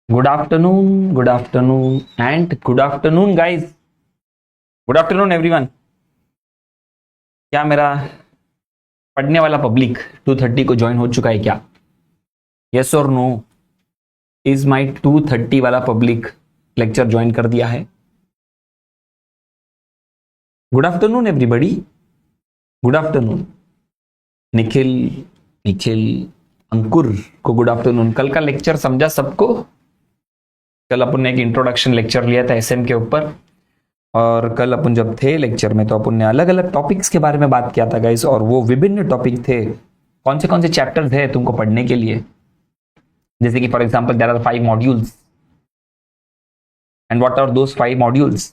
Good afternoon and good afternoon guys. Good afternoon everyone. क्या मेरा पढ़ने वाला पब्लिक 2:30 को ज्वाइन हो चुका है क्या? यस और नो? इज माई 2:30 वाला पब्लिक लेक्चर ज्वाइन कर दिया है? Good afternoon everybody. Good afternoon Nikhil, Nikhil, Ankur को गुड आफ्टरनून। कल का लेक्चर समझा सबको? कल अपन ने एक इंट्रोडक्शन लेक्चर लिया था एसएम के ऊपर, और कल अपन जब थे लेक्चर में तो अपन ने अलग अलग टॉपिक्स के बारे में बात किया था गाइस, और वो विभिन्न टॉपिक थे। कौन से चैप्टर्स है तुमको पढ़ने के लिए? जैसे कि for example there are 5 modules, and what are those 5 modules?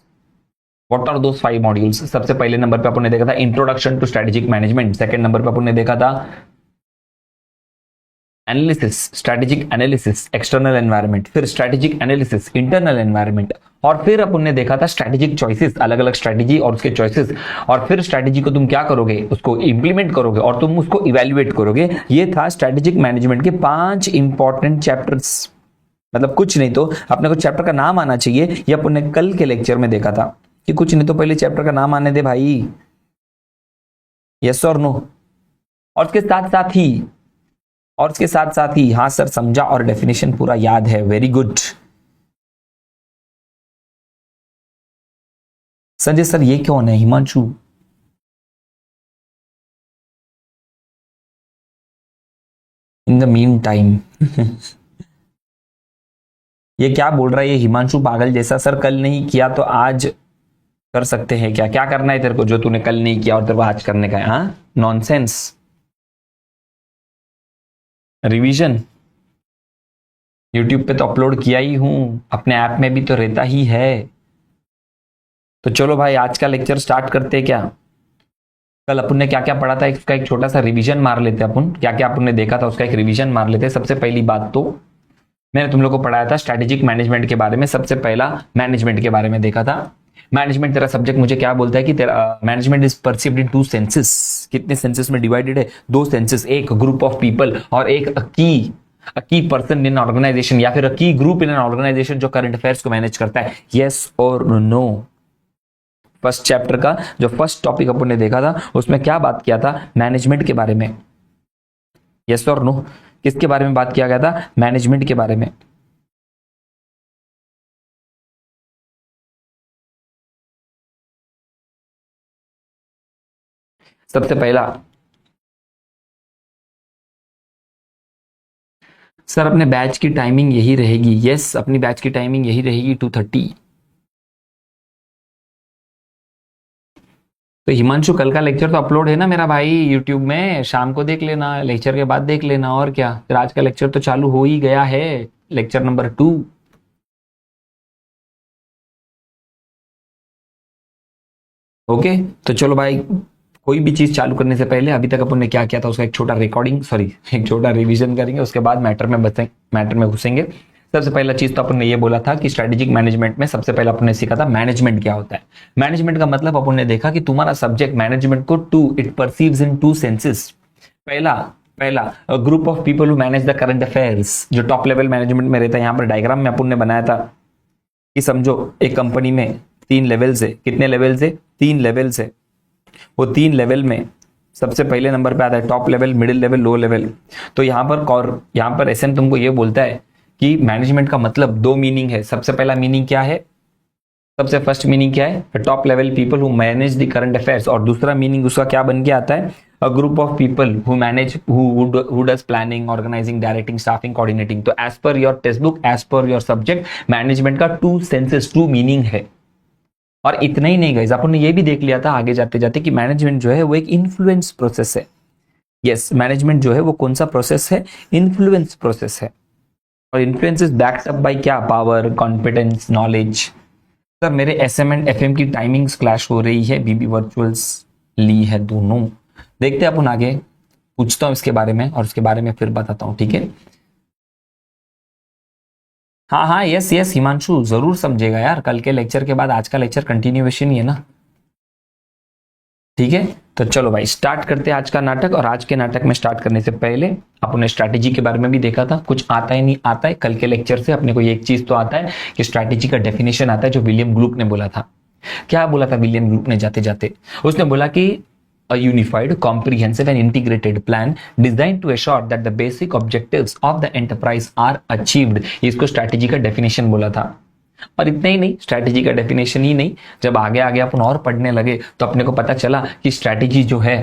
What are those 5 modules? सबसे पहले नंबर पे अपन ने देखा था introduction to strategic management. Second number पे अपन ने देखा था analysis, strategic analysis external environment, फिर स्ट्रेटेजिक एनालिसिस इंटरनल एनवायरनमेंट, और फिर अपन ने देखा था स्ट्रेटेजिक चॉइसेस, अलग अलग स्ट्रेटेजी और उसके चॉइसेस, और फिर स्ट्रेटेजी को तुम क्या करोगे, उसको इंप्लीमेंट करोगे और तुम उसको इवेल्युएट करोगे। ये था स्ट्रेटेजिक मैनेजमेंट के 5 इंपॉर्टेंट चैप्टर्स। मतलब कुछ नहीं तो अपने को चैप्टर का नाम आना चाहिए। ये अपन ने कल के लेक्चर में देखा था कि कुछ नहीं तो पहले चैप्टर का नाम आने दे भाई। यस और नो? और उसके साथ साथ ही हाँ सर समझा और डेफिनेशन पूरा याद है, वेरी गुड। संजय सर ये कौन है? Himanshu. In the mean time ये क्या बोल रहा है ये हिमांशु पागल जैसा? सर कल नहीं किया तो आज कर सकते हैं क्या? क्या करना है तेरे को जो तूने कल नहीं किया और तेरे को आज करने का है? हाँ, नॉनसेंस। रिवीजन यूट्यूब पे तो अपलोड किया ही हूं, अपने ऐप में भी तो रहता ही है। तो चलो भाई आज का लेक्चर स्टार्ट करते हैं क्या? कल अपन ने क्या क्या पढ़ा था इसका एक छोटा सा रिवीजन मार लेते हैं। अपन क्या क्या अपन ने देखा था उसका एक रिवीजन मार लेते हैं। सबसे पहली बात तो मैंने तुम लोग को पढ़ाया था स्ट्रेटेजिक मैनेजमेंट के बारे में। सबसे पहला मैनेजमेंट के बारे में देखा था। मैनेजमेंट तेरा सब्जेक्ट मुझे क्या बोलता है कि तेरा management is perceived in 2 senses. कितने सेंसेस में डिवाइडेड है? 2 सेंसेस, एक ग्रुप ऑफ पीपल और एक की पर्सन इन ऑर्गेनाइजेशन, या फिर की ग्रुप इन एन ऑर्गेनाइजेशन जो करंट अफेयर्स को मैनेज करता है। यस और नो? फर्स्ट चैप्टर का जो फर्स्ट टॉपिक अपन ने देखा था उसमें क्या बात किया था? मैनेजमेंट के बारे में। यस और नो? किसके बारे में बात किया गया था? मैनेजमेंट के बारे में। सबसे पहला सर अपने बैच की टाइमिंग यही रहेगी। यस, अपनी बैच की टाइमिंग यही रहेगी 2:30। तो हिमांशु कल का लेक्चर तो अपलोड है ना मेरा भाई यूट्यूब में, शाम को देख लेना, लेक्चर के बाद देख लेना। और क्या, फिर आज का लेक्चर तो चालू हो ही गया है, लेक्चर नंबर 2। ओके, तो चलो भाई कोई भी चीज चालू करने से पहले अभी तक अपन ने क्या किया था उसका एक छोटा रिकॉर्डिंग, सॉरी एक छोटा रिवीजन करेंगे, उसके बाद मैटर में घुसेंगे। सबसे पहला चीज तो अपन ने ये बोला था कि स्ट्रेटेजिक मैनेजमेंट में सबसे पहले अपन ने सीखा था मैनेजमेंट क्या होता है। मैनेजमेंट का मतलब अपन ने देखा कि तुम्हारा सब्जेक्ट मैनेजमेंट को इट परसीव्स इन 2 सेंसेस। पहला पहला group of people who manage the current affairs, जो टॉप लेवल मैनेजमेंट में रहता है। यहाँ पर डायग्राम में अपन ने बनाया था कि समझो एक कंपनी में 3 लेवल्स है। कितने लेवल्स है? 3 लेवल्स है। वो 3 लेवल में सबसे पहले नंबर पे आता है top level, middle level, low level. तो यहाँ पर एसएम तुमको ये बोलता है कि मैनेजमेंट का मतलब 2 मीनिंग है। सबसे पहला मीनिंग क्या है? सबसे फर्स्ट मीनिंग क्या है? Top level people who manage the current affairs. और दूसरा मीनिंग उसका क्या बन के आता है? A group of people who manage who does planning, organizing, directing, staffing, coordinating. तो as per your text book, as per your subject, management का 2 सेंसेस, 2 मीनिंग है। और इतना ही नहीं गाइस, अपन ने ये भी देख लिया था आगे जाते जाते कि मैनेजमेंट जो है वो एक इन्फ्लुएंस प्रोसेस है। यस, मैनेजमेंट जो है वो कौन सा प्रोसेस है? इन्फ्लुएंस प्रोसेस है। और influence is backed up by क्या? Power, confidence, knowledge. सर मेरे एसएम एंड एफएम की टाइमिंग्स क्लैश हो रही है, बीबी वर्चुअल्स ली है दोनों। देखते हैं अपन आगे, पूछता हूं इसके बारे में और उसके बारे में फिर बताता हूं, ठीक है? हाँ हाँ, यस यस हिमांशु जरूर समझेगा यार, कल के लेक्चर के बाद आज का लेक्चर कंटिन्यूएशन ही है ना। ठीक है, तो चलो भाई स्टार्ट करते हैं आज का नाटक। और आज के नाटक में स्टार्ट करने से पहले अपने स्ट्रैटेजी के बारे में भी देखा था, कुछ आता है नहीं आता है। कल के लेक्चर से अपने को एक चीज तो आता है कि स्ट्रैटेजी का डेफिनेशन आता है, जो विलियम ग्लूक ने बोला था। क्या बोला था विलियम ग्लूक ने जाते जाते? उसने बोला कि a unified, comprehensive and integrated plan designed to assure that the basic objectives of the enterprise are achieved। इसको स्ट्रैटेजी का डेफिनेशन बोला था। और इतना ही नहीं, स्ट्रैटेजी का डेफिनेशन ही नहीं, जब आगे आगे अपन और पढ़ने लगे तो अपने को पता चला कि स्ट्रैटेजी जो है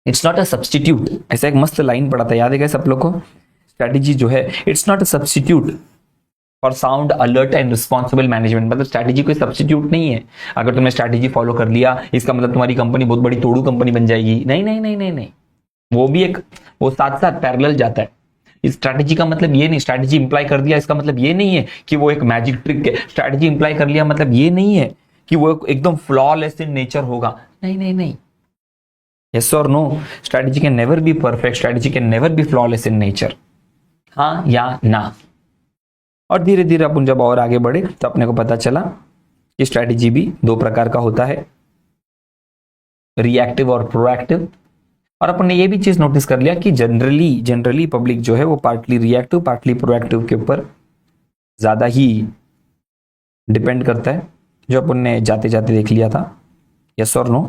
इट्स नॉट अ सब्स्टिट्यूट। ऐसा एक मस्त लाइन पढ़ा था, याद है क्या सब लोग को? स्ट्रैटेजी जो है it's not a substitute for sound alert and responsible management. मतलब स्ट्रैटेजी कोई सब्स्टिट्यूट नहीं है। अगर तुमने स्ट्रैटेजी फॉलो कर लिया इसका मतलब तुम्हारी कंपनी बहुत बड़ी तोड़ू कंपनी बन जाएगी। नहीं नहीं नहीं नहीं नहीं, वो भी एक, वो साथ साथ पैरेलल जाता है। इस स्ट्रैटेजी का मतलब ये नहीं, स्ट्रैटेजी इंप्लाई कर दिया इसका मतलब ये नहीं है कि वो एक मैजिक ट्रिक है। स्ट्रैटेजी इंप्लाई कर लिया मतलब ये नहीं है कि वो एकदम फ्लॉलेस इन नेचर होगा। नहीं नहीं नहीं, यस और no, strategy can never be perfect, strategy can never be flawless in nature. हाँ या ना? और धीरे धीरे अपन जब और आगे बढ़े तो अपने को पता चला कि स्ट्रैटेजी भी दो प्रकार का होता है, रिएक्टिव और प्रोएक्टिव। और अपन ने ये भी चीज नोटिस कर लिया कि जनरली पब्लिक जो है वो पार्टली रिएक्टिव पार्टली प्रोएक्टिव के ऊपर ज्यादा ही डिपेंड करता है, जो अपन ने जाते जाते देख लिया था। यस और नो?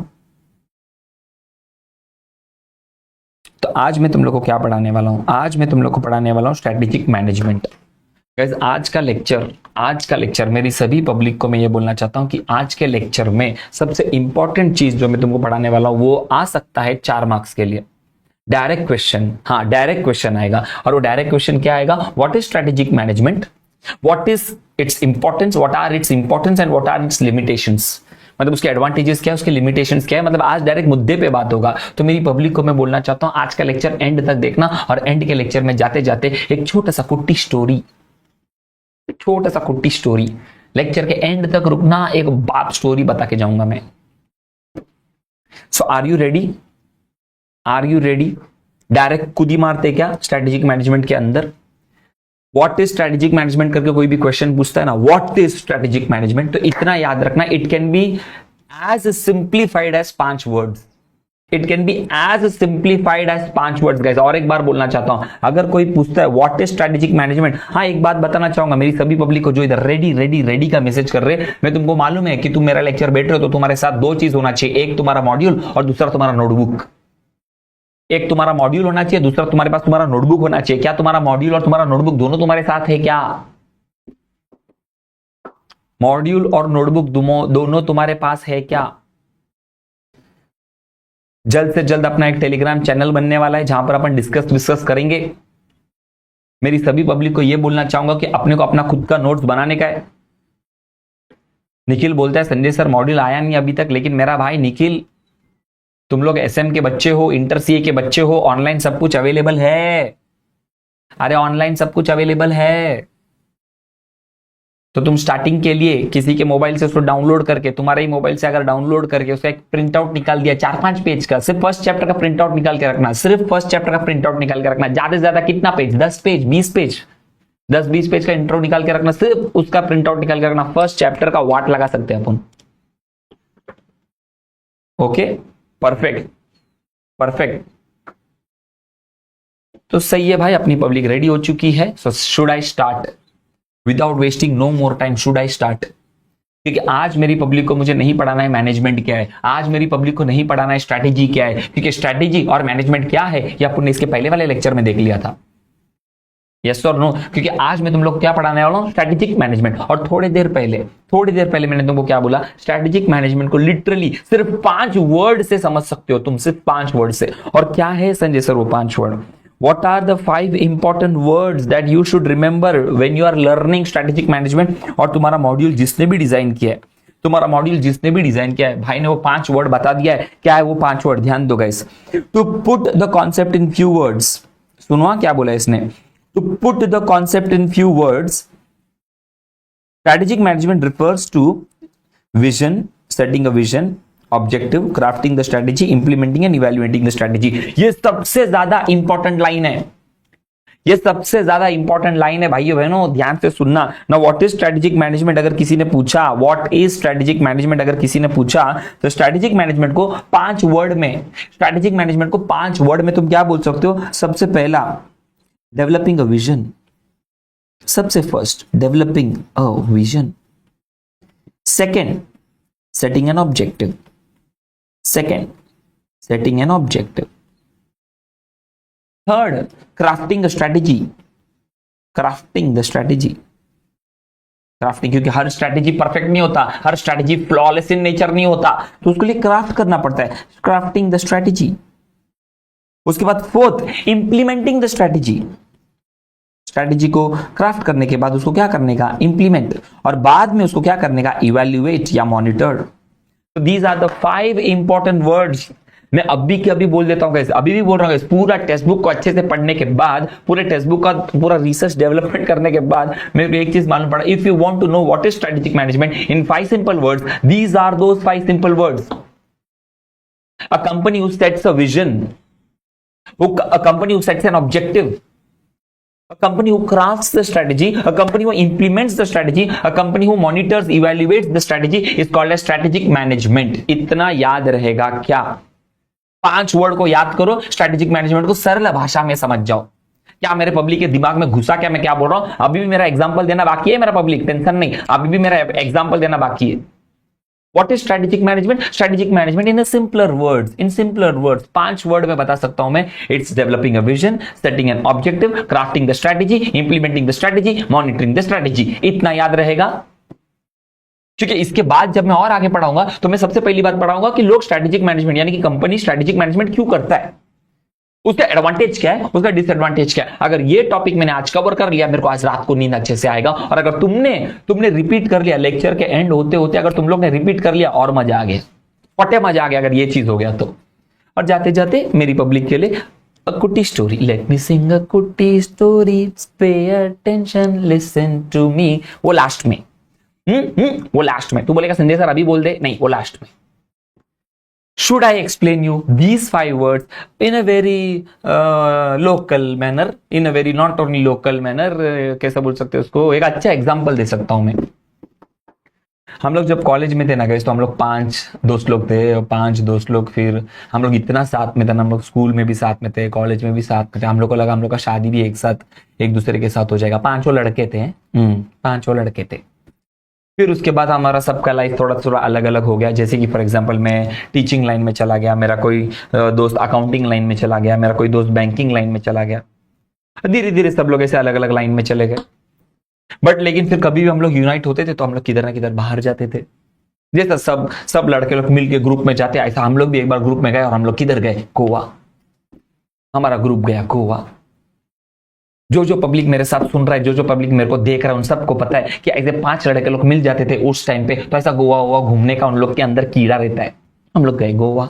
तो आज मैं तुम लोग को क्या पढ़ाने वाला हूं? आज मैं तुम लोग को पढ़ाने वाला हूं स्ट्रैटेजिक मैनेजमेंट। गाइस आज का लेक्चर मेरी सभी पब्लिक को मैं ये बोलना चाहता हूं कि आज के लेक्चर में सबसे इंपॉर्टेंट चीज जो मैं तुमको पढ़ाने वाला हूं वो आ सकता है 4 मार्क्स के लिए। डायरेक्ट क्वेश्चन, हाँ डायरेक्ट क्वेश्चन आएगा। और वो डायरेक्ट क्वेश्चन क्या आएगा? What is strategic management, what is its importance, what are its importance and what are its limitations. मतलब उसके एडवांटेजेस क्या है, उसके लिमिटेशंस क्या है। मतलब आज डायरेक्ट मुद्दे पे बात होगा। तो मेरी पब्लिक को मैं बोलना चाहता हूं आज का लेक्चर एंड तक देखना। और एंड के लेक्चर में जाते जाते एक छोटा सा कुट्टी स्टोरी लेक्चर के एंड तक रुकना, एक बाप स्टोरी बता के जाऊंगा मैं। सो आर यू रेडी? डायरेक्ट कूदी मारते क्या स्ट्रेटेजिक मैनेजमेंट के अंदर? व्हाट इज स्ट्रेटेजिक मैनेजमेंट करके कोई भी क्वेश्चन पूछता है ना, व्हाट इज स्ट्रेटेजिक मैनेजमेंट, तो इतना याद रखना, it can be as simplified as 5 words. It can be as simplified as 5 words guys. और एक बार बोलना चाहता हूं, अगर कोई पूछता है व्हाट इज स्ट्रेटेजिक मैनेजमेंट, हाँ एक बात बताना चाहूंगा मेरी सभी पब्लिक को जो इधर रेडी का मैसेज कर रहे हैं, मैं तुमको मालूम है कि तुम मेरा लेक्चर बैठ रहे हो तो तुम्हारे साथ 2 चीज होना चाहिए, एक तुम्हारा मॉड्यूल और दूसरा तुम्हारा नोटबुक। एक तुम्हारा मॉड्यूल होना चाहिए, दूसरा तुम्हारे पास तुम्हारा नोटबुक होना चाहिए। क्या तुम्हारा मॉड्यूल और तुम्हारा नोटबुक दोनों तुम्हारे साथ है क्या? मॉड्यूल और नोटबुक दोनों तुम्हारे पास है क्या? जल्द से जल्द अपना एक टेलीग्राम चैनल बनने वाला है जहां पर अपन डिस्कस करेंगे। मेरी सभी पब्लिक को यह बोलना चाहूंगा कि अपने को अपना खुद का नोट्स बनाने का है। निखिल बोलता है संजय सर मॉड्यूल आया नहीं अभी तक, लेकिन मेरा भाई निखिल तुम लोग एसएम के बच्चे हो, इंटर सीए के बच्चे हो, ऑनलाइन सब कुछ अवेलेबल है। अरे ऑनलाइन सब कुछ अवेलेबल है, तो तुम स्टार्टिंग के लिए किसी के मोबाइल से उसको डाउनलोड करके, तुम्हारे ही मोबाइल से अगर डाउनलोड करके उसका एक प्रिंट आउट निकाल दिया 4-5 पेज का, सिर्फ फर्स्ट चैप्टर का प्रिंट आउट निकाल के रखना, सिर्फ फर्स्ट चैप्टर का प्रिंट आउट निकाल के रखना। ज्यादा से ज्यादा कितना पेज? 10 पेज, 20 पेज, 10-20 पेज का इंट्रो निकाल के रखना, सिर्फ उसका प्रिंट आउट निकाल के रखना। फर्स्ट चैप्टर का वाट लगा सकते हैं अपन। Okay, perfect. तो सही है भाई, अपनी पब्लिक रेडी हो चुकी है। So should I start? Without wasting no more time, should I start? क्योंकि आज मेरी पब्लिक को मुझे नहीं पढ़ाना है मैनेजमेंट क्या है, आज मेरी पब्लिक को नहीं पढ़ाना है स्ट्रैटेजी क्या है, क्योंकि स्ट्रैटेजी और मैनेजमेंट क्या है ये अपन ने इसके पहले वाले लेक्चर में देख लिया था। यस और नो? क्योंकि आज मैं तुम लोग क्या पढ़ाने वाला हूं? Strategic management. और थोड़ी देर पहले मैंने तुमको क्या बोला? स्ट्रैटेजिक मैनेजमेंट को लिटरली सिर्फ 5 वर्ड से समझ सकते हो तुम, सिर्फ 5 वर्ड से। और क्या है संजय सर वो 5 word? What are the 5 important words that you should remember when you are learning strategic management? और तुम्हारा मॉड्यूल जिसने भी डिजाइन किया है, भाई ने वो 5 वर्ड बता दिया है। क्या है वो 5 वर्ड? ध्यान दो guys. To put the concept in few words. सुनो क्या बोला इसने? To put the concept in few words, strategic management refers to vision, setting a vision, objective, crafting the strategy, implementing and evaluating the strategy. ये सबसे ज्यादा important line है। ये सबसे ज्यादा इंपॉर्टेंट लाइन है भाइयों बहनों, ध्यान से सुनना ना। व्हाट इज स्ट्रेटेजिक मैनेजमेंट अगर किसी ने पूछा, व्हाट इज स्ट्रेटेजिक मैनेजमेंट अगर किसी ने पूछा, तो स्ट्रेटेजिक मैनेजमेंट को 5 वर्ड में, स्ट्रेटेजिक मैनेजमेंट को 5 वर्ड में तुम क्या बोल सकते हो? सबसे पहला, डेवलपिंग अ विजन। सबसे first, developing a vision. Second, setting an objective. Second, setting an objective. Third, crafting the strategy. Crafting the strategy. Crafting, क्योंकि हर स्ट्रेटेजी परफेक्ट नहीं होता, हर स्ट्रेटेजी फ्लॉलेस इन नेचर नहीं होता, तो उसके लिए क्राफ्ट करना पड़ता है। Crafting the strategy. उसके बाद fourth, implementing the strategy. Strategy को क्राफ्ट करने के बाद उसको क्या करने का? इंप्लीमेंट, और बाद में उसको क्या करने का? इवैल्यूएट या मॉनिटर। तो these are the 5 important words. मैं अभी के अभी बोल देता हूं गाइस, अभी भी बोल रहा हूं गाइस, पूरा टेक्स्ट बुक को अच्छे से पढ़ने के बाद, पूरे टेक्स्ट बुक का पूरा रिसर्च डेवलपमेंट करने के बाद मेरे को एक चीज मालूम पड़ा, if you want to know what is strategic management in 5 simple words, these are those 5 simple words. A company who sets a vision, a company who sets an objective, a company who crafts the strategy, a company who implements the strategy, a company who monitors, evaluates the strategy is called as strategic management. इतना याद रहेगा क्या? 5 word को याद करो, strategic management को सरल भाषा में समझ जाओ। क्या मेरे पब्लिक के दिमाग में घुसा क्या मैं क्या बोल रहा हूं? अभी भी मेरा एग्जांपल देना बाकी है मेरा पब्लिक, टेंशन नहीं, अभी भी मेरा एग्जांपल देना बाकी है। What is strategic management? Strategic management in a simpler words, in simpler words, 5 word में बता सकता हूं मैं। It's developing a vision, setting an objective, crafting the strategy, implementing the strategy, monitoring the strategy. इतना याद रहेगा, क्योंकि इसके बाद जब मैं और आगे पढ़ाऊंगा तो मैं सबसे पहली बात पढ़ाऊंगा कि लोग स्ट्रेटेजिक मैनेजमेंट यानी कि कंपनी स्ट्रेटेजिक मैनेजमेंट क्यों करता है, उसका एडवांटेज क्या है, उसका डिसएडवांटेज क्या है। अगर ये टॉपिक मैंने आज कवर कर लिया, मेरे को आज रात को नींद अच्छे से आएगा। और अगर तुमने रिपीट कर लिया, लेक्चर के एंड होते होते अगर तुम लोग ने रिपीट कर लिया, और मजा आ गया, फटे मजा आ गया अगर ये चीज हो गया तो। और जाते जाते मेरी पब्लिक के लिए अ कुटी स्टोरी, लेट मी सिंग अ कुटी story, pay attention listen to me, वो लास्ट में। वो लास्ट में। तू बोलेगा संजय सर अभी बोल दे, नहीं वो लास्ट में। Should I explain you these 5 words in a very local manner, in a very not only local manner, कैसा बोल सकते हैं उसको, एक अच्छा एग्जांपल दे सकता हूं मैं। हम लोग जब कॉलेज में थे ना गाइस, तो हम लोग 5 दोस्त लोग थे, 5 दोस्त लोग, फिर हम लोग इतना साथ में थे ना, हम लोग स्कूल में भी साथ में थे, कॉलेज में भी साथ में थे। हम लोग को लगा हम लोग का शादी भी एक साथ एक दूसरे के साथ हो जाएगा। 5 लड़के थे, 5 लड़के थे। फिर उसके बाद हमारा सबका लाइफ थोड़ा थोड़ा अलग अलग हो गया। जैसे कि फॉर एग्जांपल मैं टीचिंग लाइन में चला गया, मेरा कोई दोस्त अकाउंटिंग लाइन में चला गया, मेरा कोई दोस्त बैंकिंग लाइन में चला गया। धीरे धीरे सब लोग ऐसे अलग अलग लाइन में चले गए। बट लेकिन फिर कभी भी हम लोग यूनाइट होते थे तो हम लोग किधर ना किधर बाहर जाते थे। जैसा सब लड़के लोग मिलके ग्रुप में जाते, ऐसा हम लोग भी एक बार ग्रुप में गए। और हम लोग किधर गए? गोवा। हमारा ग्रुप गया गोवा। जो पब्लिक मेरे साथ सुन रहा है, जो पब्लिक मेरे को देख रहा है, उन सबको पता है कि ऐसे 5 लड़के लोग मिल जाते थे उस टाइम पे, तो ऐसा गोवा घूमने का उन लोग के अंदर कीड़ा रहता है। हम लोग गए गोवा।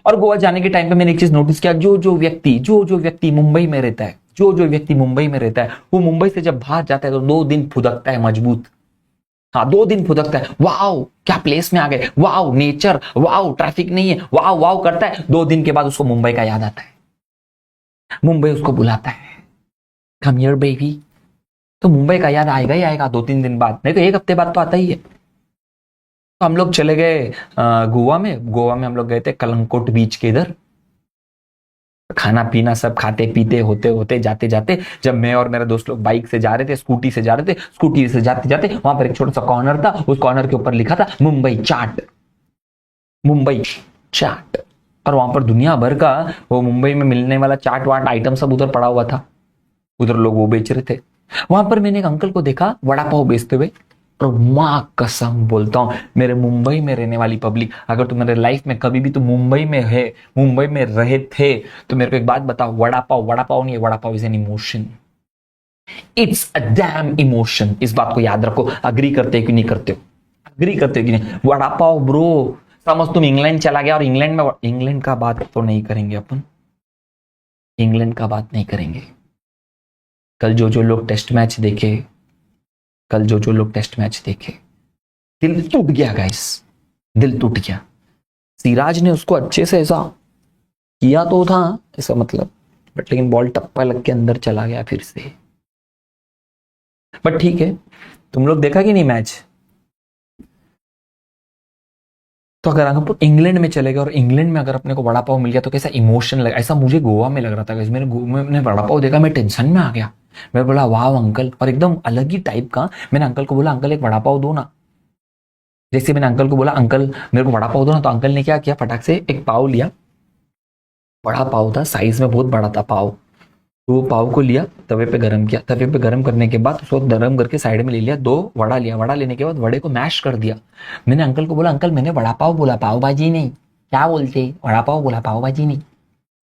और गोवा जाने के टाइम पे मैंने एक चीज नोटिस किया, जो व्यक्ति मुंबई में रहता है, जो व्यक्ति मुंबई में रहता है, वो मुंबई से जब बाहर जाता है तो 2 दिन फुदकता है मजबूत। हाँ, 2 दिन फुदकता है, वाओ क्या प्लेस में आ गए, वाओ नेचर, वाओ ट्रैफिक नहीं है, वाओ करता है। 2 दिन के बाद उसको मुंबई का याद आता है, मुंबई उसको बुलाता है, कम हियर बेबी। तो मुंबई का याद आएगा ही आएगा 2-3 दिन बाद, नहीं तो 1 हफ्ते बाद तो आता ही है। तो हम लोग चले गए गोवा में हम लोग गए थे कलंकोट बीच के इधर। खाना पीना सब खाते पीते होते जाते जाते, जब मैं और मेरा दोस्त लोग बाइक से जा रहे थे, स्कूटी से जाते जाते वहां पर एक छोटा सा कॉर्नर था। उस कॉर्नर के ऊपर लिखा था मुंबई चाट। और वहां पर दुनिया भर का वो मुंबई में मिलने वाला चाट वाट आइटम सब उधर पड़ा हुआ था। उधर लोग वो बेच रहे थे। वहां पर मैंने एक अंकल को देखा वड़ा पाव बेचते हुए। और मां कसम बोलता हूं, मेरे मुंबई में रहने वाली पब्लिक, अगर तुम मेरे लाइफ में कभी भी तुम मुंबई में रहे थे, तो मेरे को एक बात बताओ, वड़ा पाव नहीं है, vada pav is an emotion. It's a damn emotion. इस बात को याद रखो। अग्री करते कि नहीं करते हो? अग्री करते कि नहीं? वड़ा पाव ब्रो, समझ तुम इंग्लैंड चला गया और इंग्लैंड का बात तो नहीं करेंगे अपन, इंग्लैंड का बात नहीं करेंगे। कल जो लोग टेस्ट मैच देखे, दिल टूट गया गाइस, दिल टूट गया। सिराज ने उसको अच्छे से ऐसा किया तो था, ऐसा मतलब बट लेकिन बॉल टप्पा लग के अंदर चला गया फिर से। बट ठीक है, तुम लोग देखा कि नहीं मैच? तो अगर आप इंग्लैंड में चले गए और इंग्लैंड में अगर अपने को वड़ा पाव मिल गया तो कैसा इमोशन लगा, ऐसा मुझे गोवा में लग रहा था। मैंने वड़ा पाव देखा, मैं टेंशन में आ गया। मैं बोला वाह अंकल, और एकदम अलग ही टाइप का। मैंने अंकल को बोला अंकल एक वड़ा पाव दो ना। जैसे मैंने अंकल को बोला अंकल मेरे को वड़ा पाव दो ना, तो अंकल ने क्या किया, फटाक से एक पाव लिया। बड़ा पाव था, साइज में बहुत बड़ा था पाव। तो वो पाव को लिया, तवे पे गरम किया, तवे पे गरम करने के बाद उसको गरम करके साइड में ले लिया। 2 वड़ा लिया, वड़ा लेने के बाद वड़े को मैश कर दिया। मैंने अंकल को बोला अंकल मैंने वड़ा पाव बोला, पाव भाजी नहीं। क्या बोलते, वड़ा पाव बोला, पाव भाजी नहीं।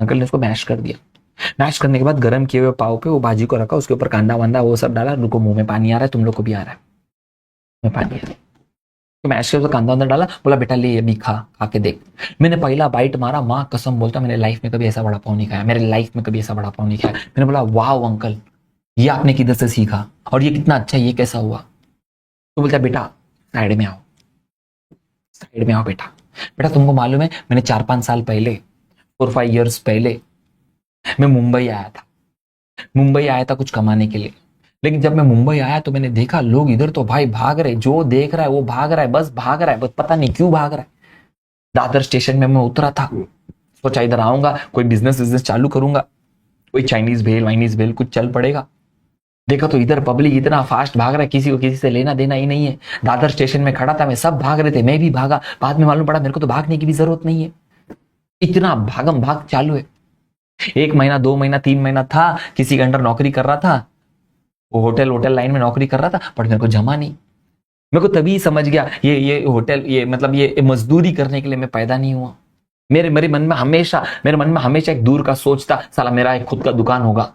अंकल ने उसको मैश कर दिया। मैश करने के बाद गरम किए हुए पाव पे वो भाजी को रखा, उसके ऊपर कांदा वांदा वो सब डाला। रुको मुंह में पानी आ रहा है, तुम लोग को भी आ रहा है, मैं पानी आ रहा है। तो मैश के कांदा वांदा डाला, बोला बेटा ले ये भी खा के देख। मैंने पहला बाइट मारा, माँ कसम बोलता मैंने लाइफ में कभी ऐसा वड़ा पाव नहीं खाया, मेरे लाइफ में कभी ऐसा वड़ा पाव नहीं खाया। मैंने बोला वाह अंकल ये आपने किधर से सीखा और ये कितना अच्छा, ये कैसा हुआ? तो बोलता बेटा साइड में आओ, साइड में आओ बेटा। बेटा तुमको मालूम है मैंने 4-5 साल पहले, 4-5 years पहले मैं मुंबई आया था। मुंबई आया था कुछ कमाने के लिए। लेकिन जब मैं मुंबई आया तो मैंने देखा लोग इधर तो भाई भाग रहे, जो देख रहा है वो भाग रहा है, बस भाग रहा है, बस पता नहीं क्यों भाग रहा है। दादर स्टेशन में मैं उतरा था, सोचा इधर आऊंगा कोई बिजनेस चालू करूंगा, कोई चाइनीज भेल वाइनीज भेल कुछ चल पड़ेगा। देखा तो इधर पब्लिक इतना फास्ट भाग रहा है, किसी को किसी से लेना देना ही नहीं है। दादर स्टेशन में खड़ा था मैं, सब भाग रहे थे, मैं भी भागा। बाद में मालूम पड़ा मेरे को तो भागने की भी जरूरत नहीं है, इतना भागम भाग चालू है। 1 महीना 2 महीना 3 महीना था, किसी के अंडर नौकरी कर रहा था, वो होटल लाइन में नौकरी कर रहा था, पर मेरे को जमा नहीं। मेरे को तभी समझ गया ये होटल, ये मतलब ये मजदूरी करने के लिए मैं पैदा नहीं हुआ। मेरे मन में हमेशा एक दूर का सोच था, साला मेरा एक खुद का दुकान होगा।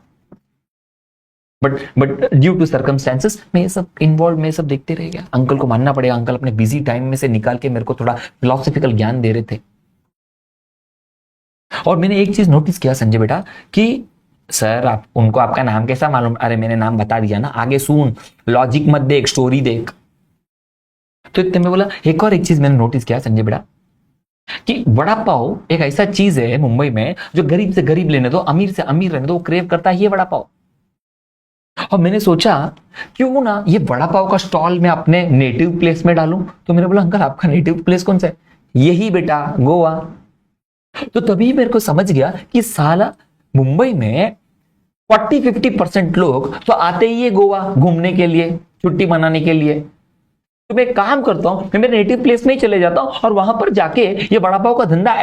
बट ड्यू टू सर्कमस्टेंसेस मैं ये सब इन्वॉल्व, मैं सब देखते रह गया। अंकल को मानना पड़ेगा, अंकल अपने बिजी टाइम में से निकाल के मेरे को थोड़ा फिलोसफिकल ज्ञान दे रहे थे। और मैंने एक चीज नोटिस किया संजय बेटा कि सर आप उनको आपका नाम कैसा मालूम? अरे मैंने नाम बता दिया ना, आगे सुन, लॉजिक मत देख, स्टोरी देख। तो इतने में बोला एक और एक चीज मैंने नोटिस किया संजय बेटा कि वड़ा पाव एक ऐसा चीज है मुंबई में जो गरीब से गरीब लेने दो, अमीर से अमीर रहने दो, वो क्रेव करता है ये वड़ा पाव। और मैंने सोचा क्यों ना ये वड़ा पाव का स्टॉल मैं अपने नेटिव प्लेस में डालूं। तो मैंने बोला अंकल आपका नेटिव प्लेस कौन सा है? यही बेटा गोवा। तो तभी मेरे को समझ गया कि साला मुंबई में 40-50% लोग तो आते ही है गोवा घूमने के लिए, छुट्टी मनाने के लिए। तो मैं काम करता हूं, मैं मेरे नेटिव प्लेस में ही चले जाता हूं और वहां पर जाके ये वड़ा पाव का धंधा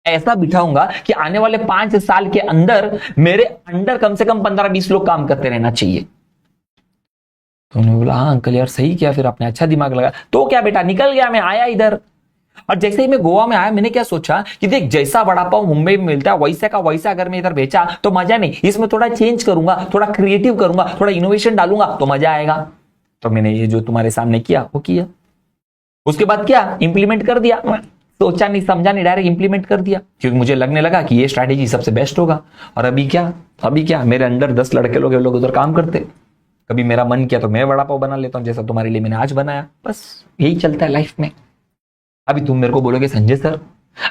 ऐसा बिठाऊंगा कि आने वाले 5 साल के अंदर मेरे अंडर कम से कम 15-20 लोग काम करते रहना चाहिए। तो उन्होंने बोला हाँ अंकल यार सही किया, फिर आपने अच्छा दिमाग लगा। तो क्या बेटा निकल गया, मैं आया इधर। और जैसे ही मैं गोवा में आया मैंने क्या सोचा कि देख जैसा वड़ा पाव मुंबई में मिलता है वैसा का वैसा अगर मैं इधर बेचा तो मजा नहीं, इसमें थोड़ा चेंज करूंगा, थोड़ा क्रिएटिव करूंगा, थोड़ा इनोवेशन डालूंगा तो मजा आएगा। तो मैंने ये जो तुम्हारे सामने किया वो किया। उसके बाद क्या इंप्लीमेंट कर दिया, सोचा नहीं समझा नहीं, डायरेक्ट इंप्लीमेंट कर दिया, क्योंकि मुझे लगने लगा कि ये स्ट्रैटेजी सबसे बेस्ट होगा। और अभी क्या मेरे अंडर 10 लड़के लोग उधर काम करते। कभी मेरा मन किया तो मैं वड़ा पाव बना लेता हूं, जैसा तुम्हारे लिए मैंने आज बनाया। बस यही चलता है लाइफ में। अभी तुम मेरे को बोलोगे संजय सर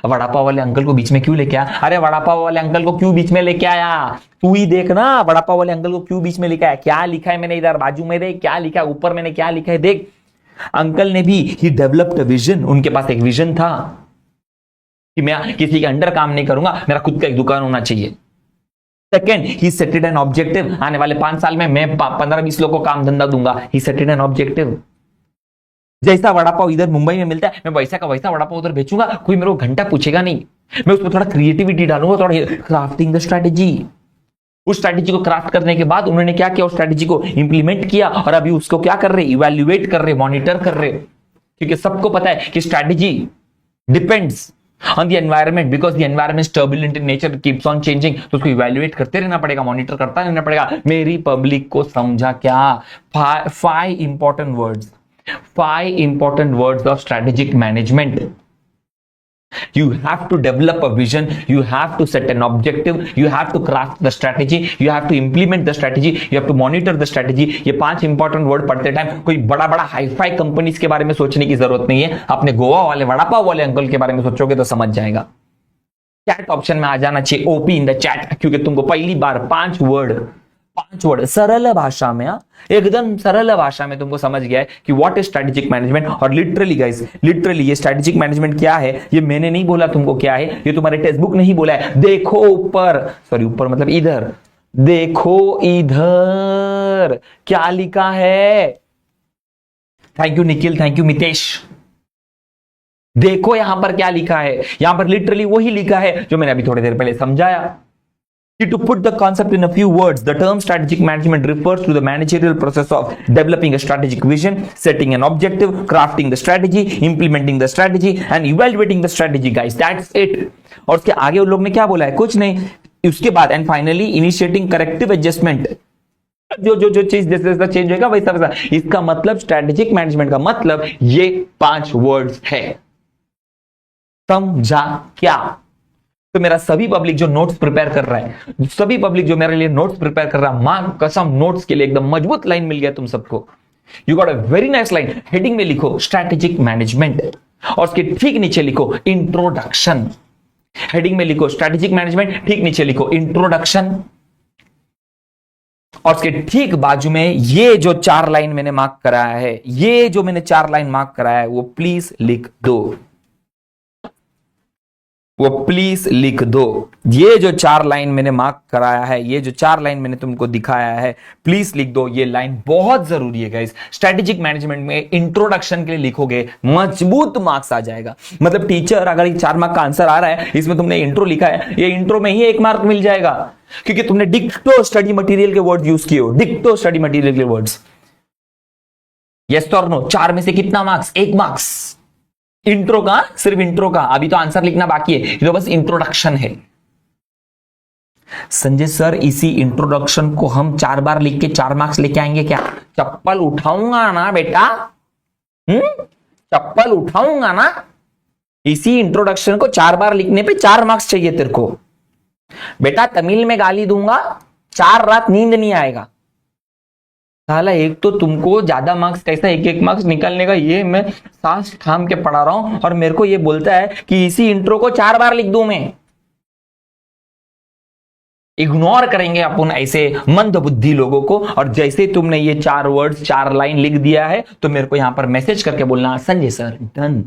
वड़ा पाव वाले अंकल को बीच में क्यों लेके आया? अरे वड़ा पाव वाले अंकल को क्यों बीच में लेके आया? तू ही देख ना, वड़ा पाव वाले अंकल को क्यों बीच में लेके आया? क्या लिखा है मैंने इधर बाजू में देख, क्या लिखा है ऊपर मैंने क्या लिखा है देख। अंकल ने भी ही डेवलप्ड विजन, उनके पास एक विजन था कि मैं किसी के अंडर काम नहीं करूंगा, मेरा खुद का एक दुकान होना चाहिए। Second he settled an objective, आने वाले 5 साल में मैं 15-20 लोगों को काम धंधा दूंगा। ही सेटेड एन ऑब्जेक्टिव, जैसा वड़ा पाव इधर मुंबई में मिलता है मैं वैसा का वैसा वड़ा पाव उधर बेचूंगा, कोई मेरे को घंटा पूछेगा नहीं। मैं उसमें थोड़ा क्रिएटिविटी डालूंगा, थोड़ा क्राफ्टिंग द स्ट्रैटेजी। उस स्ट्रैटेजी को क्राफ्ट करने के बाद उन्होंने क्या किया, उस स्ट्रैटेजी को इंप्लीमेंट किया और अभी उसको क्या कर रहे, इवैल्यूएट कर रहे, मॉनिटर कर रहे। क्योंकि सबको पता है कि strategy depends on the environment, because the environment is turbulent in nature, keeps on changing. तो उसको इवैल्यूएट करते रहना पड़ेगा, मॉनिटर करता रहना पड़ेगा। मेरी पब्लिक को समझा क्या? 5 important words of strategic management. You have to develop a vision, you have to set an objective, you have to craft the strategy, you have to implement the strategy, you have to monitor the strategy. ये 5 important word पढ़ते time कोई बड़ा hi-fi companies के बारे में सोचने की जरूरत नहीं है। अपने गोवा वाले वड़ा पाव वाले अंकल के बारे में सोचोगे तो समझ जाएगा। चैट ऑप्शन में आ जाना चाहिए ओपी इन द चैट, क्योंकि तुमको पहली बार 5 वर्ड सरल भाषा में, एकदम सरल भाषा में तुमको समझ गया है कि व्हाट इज स्ट्रेटेजिक मैनेजमेंट। और लिटरली गाइस, लिटरली ये स्ट्रेटेजिक मैनेजमेंट क्या है, ये मैंने नहीं बोला तुमको क्या है, ये तुम्हारे टेक्स्ट बुक नहीं बोला है। देखो ऊपर, सॉरी ऊपर मतलब इधर, देखो इधर क्या लिखा है। Thank you Nikhil, thank you Mitesh. देखो यहां पर क्या लिखा है, यहां पर लिटरली वही लिखा है जो मैंने अभी थोड़ी देर पहले समझाया। To put the concept in a few words, the term strategic management refers to the managerial process of developing a strategic vision, setting an objective, crafting the strategy, implementing the strategy, and evaluating the strategy, guys. That's it. और उसके आगे उन लोग ने क्या बोला है, कुछ नहीं। उसके बाद and finally initiating corrective adjustment. जो चीज जैसे जैसा चेंज होगा वैसा वैसा। इसका मतलब स्ट्रेटेजिक मैनेजमेंट का मतलब ये 5 वर्ड्स है। समझा क्या? तो मेरा सभी पब्लिक जो नोट्स प्रिपेयर कर रहा है, सभी पब्लिक जो मेरे लिए नोट्स प्रिपेयर कर रहा है, मां कसम नोट्स के लिए एकदम मजबूत लाइन मिल गया तुम सबको। You got a very nice line. Heading में लिखो स्ट्रैटेजिक मैनेजमेंट और उसके ठीक नीचे लिखो इंट्रोडक्शन। हेडिंग में लिखो स्ट्रैटेजिक मैनेजमेंट, ठीक नीचे लिखो इंट्रोडक्शन, और उसके ठीक बाजू में ये जो 4 लाइन मैंने मार्क कराया है, ये जो मैंने 4 लाइन मार्क कराया है वो प्लीज लिख दो, वो प्लीज लिख दो। ये जो 4 लाइन मैंने मार्क कराया है, ये जो 4 लाइन मैंने तुमको दिखाया है, प्लीज लिख दो। ये लाइन बहुत जरूरी है गाइस। स्ट्रेटेजिक मैनेजमेंट में इंट्रोडक्शन के लिए लिखोगे, मजबूत मार्क्स आ जाएगा। मतलब टीचर अगर ये 4 मार्क का आंसर आ रहा है, इसमें तुमने इंट्रो लिखा है, ये इंट्रो में ही 1 मार्क मिल जाएगा, क्योंकि तुमने डिक्टो स्टडी मटेरियल के वर्ड यूज किए हो, डिक्टो स्टडी मटेरियल के वर्ड्स। यस और नो, 4 में से कितना मार्क्स? 1 मार्क्स। इंट्रो का, सिर्फ इंट्रो का, अभी तो आंसर लिखना बाकी है, ये तो बस इंट्रोडक्शन है। संजय सर इसी इंट्रोडक्शन को हम 4 बार लिख के 4 मार्क्स लेके आएंगे क्या? चप्पल उठाऊंगा ना बेटा, चप्पल उठाऊंगा ना। इसी इंट्रोडक्शन को 4 बार लिखने पे 4 मार्क्स चाहिए तेरे को बेटा। तमिल में गाली दूंगा, 4 रात नींद नहीं आएगा साला। एक तो तुमको ज्यादा मार्क्स कैसा 1-1 मार्क्स निकालने का, ये मैं सांस थाम के पढ़ा रहा हूं और मेरे को ये बोलता है कि इसी इंट्रो को 4 बार लिख दूं मैं। इग्नोर करेंगे अपन ऐसे मंद बुद्धि लोगों को। और जैसे तुमने ये 4 वर्ड्स 4 लाइन लिख दिया है, तो मेरे को यहां पर मैसेज करके बोलना संजय सर डन।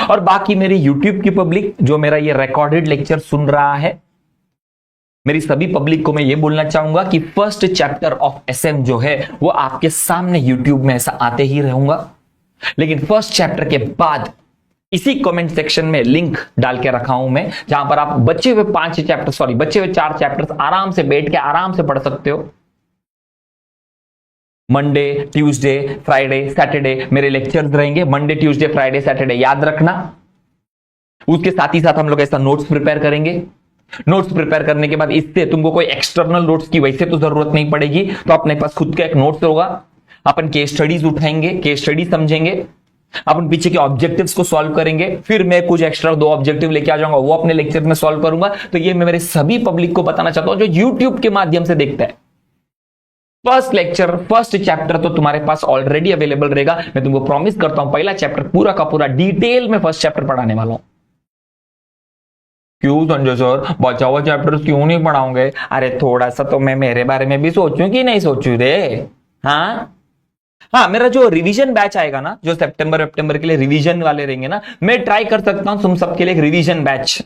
और बाकी मेरी यूट्यूब की पब्लिक जो मेरा ये रिकॉर्डेड लेक्चर सुन रहा है, मेरी सभी पब्लिक को मैं ये बोलना चाहूंगा कि फर्स्ट चैप्टर ऑफ एसएम जो है वो आपके सामने यूट्यूब में ऐसा आते ही रहूंगा, लेकिन फर्स्ट चैप्टर के बाद इसी कमेंट सेक्शन में लिंक डाल के रखा हूं मैं, जहां पर आप बचे हुए 4 चैप्टर्स आराम से बैठ के आराम से पढ़ सकते हो। मंडे, ट्यूसडे, फ्राइडे, सैटरडे मेरे लेक्चर्स रहेंगे। मंडे, ट्यूसडे, फ्राइडे, सैटरडे याद रखना। उसके साथ ही साथ हम लोग ऐसा नोट्स प्रिपेयर करेंगे। नोट्स प्रिपेयर करने के बाद इससे तुमको कोई एक्सटर्नल नोट्स की वैसे तो जरूरत नहीं पड़ेगी, तो अपने पास खुद का एक नोट्स होगा। अपन केस स्टडीज उठाएंगे, केस स्टडी समझेंगे, अपन पीछे के ऑब्जेक्टिव्स को सॉल्व करेंगे। फिर मैं कुछ एक्स्ट्रा 2 ऑब्जेक्टिव लेके आ जाऊंगा, वो अपने लेक्चर में सॉल्व करूंगा। तो ये मैं मेरे सभी पब्लिक को बताना चाहता हूं जो यूट्यूब के माध्यम से देखता है। फर्स्ट लेक्चर, फर्स्ट चैप्टर तो तुम्हारे पास ऑलरेडी अवेलेबल रहेगा। मैं तुमको प्रॉमिस करता हूं पहला चैप्टर पूरा का पूरा डिटेल में फर्स्ट चैप्टर पढ़ाने वाला हूं। क्यों संजय सर बचा हुआ चैप्टर क्यों नहीं पढ़ाओगे? अरे थोड़ा सा तो मैं मेरे बारे में भी सोचूं कि नहीं सोचूं रे। हाँ, मेरा जो रिवीजन बैच आएगा ना, जो सितंबर के लिए रिवीजन वाले रहेंगे ना, मैं ट्राई कर सकता हूं तुम सबके लिए एक रिवीजन बैच,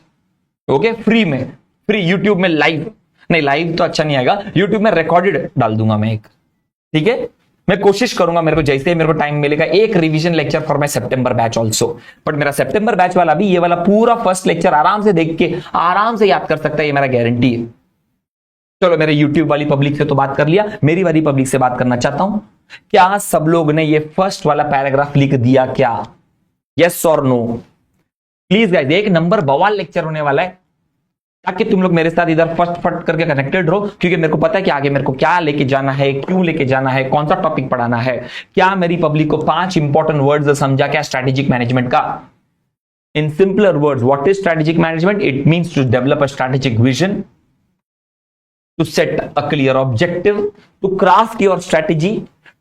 ओके, फ्री में, फ्री यूट्यूब में लाइव नहीं, लाइव तो अच्छा नहीं आएगा, यूट्यूब में रिकॉर्डेड डाल दूंगा मैं एक, ठीक है। मैं कोशिश करूंगा मेरे को जैसे मेरे को टाइम मिलेगा एक revision lecture for my September batch also. But मेरा सितंबर बैच वाला भी ये वाला पूरा फर्स्ट लेक्चर आराम से देख के आराम से याद कर सकता है, ये मेरा गारंटी है। चलो मेरे यूट्यूब वाली पब्लिक से तो बात कर लिया, मेरी वाली पब्लिक से बात करना चाहता हूं। क्या सब लोग ने ये फर्स्ट वाला पैराग्राफ लिख दिया क्या? यस और नो प्लीज गाइस। 1 नंबर बवाल लेक्चर होने वाला है, ताकि तुम लोग मेरे साथ इधर फट फट करके कनेक्टेड रहो, क्योंकि मेरे को पता है कि आगे मेरे को क्या लेके जाना है, क्यों लेके जाना है, कौन सा टॉपिक पढ़ाना है। क्या मेरी पब्लिक को 5 इंपॉर्टेंट वर्ड्स समझा क्या स्ट्रेटेजिक मैनेजमेंट का? In simpler words, what is strategic management? It means to develop a strategic vision, to set a clear objective, to craft your strategy,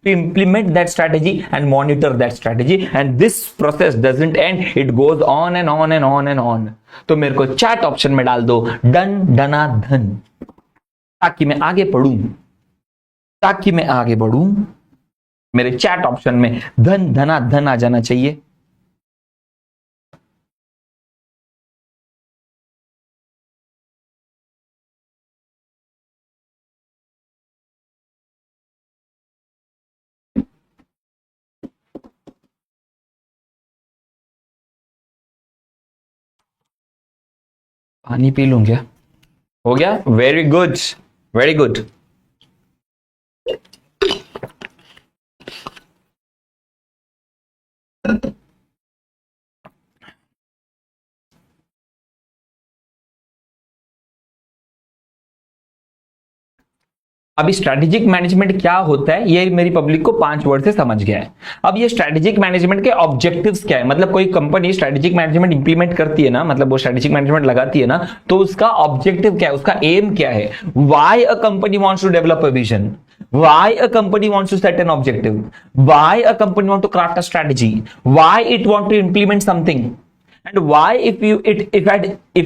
to implement that strategy and monitor that strategy, and this process doesn't end, it goes on and on and on and on. तो मेरे को chat option में डाल दो done डना धन, ताकि मैं आगे बढ़ूं, ताकि मैं आगे बढ़ूं। मेरे चैट ऑप्शन में धन धना धन आ जाना चाहिए। पानी पी लूं क्या? हो गया? Very good, very good. अभी स्ट्रेटेजिक मैनेजमेंट क्या होता है ये मेरी पब्लिक को 5 वर्ड से समझ गया है। अब ये स्ट्रेटेजिक मैनेजमेंट के ऑब्जेक्टिव्स क्या है, मतलब कोई कंपनी स्ट्रेटेजिक मैनेजमेंट इंप्लीमेंट करती है ना, मतलब वो स्ट्रेटेजिक मैनेजमेंट लगाती है ना, तो उसका ऑब्जेक्टिव क्या है, उसका एम क्या है। Why a company wants to develop a vision, why a company wants to set an objective, why a company want to craft a strategy, why it want to implement something, and why if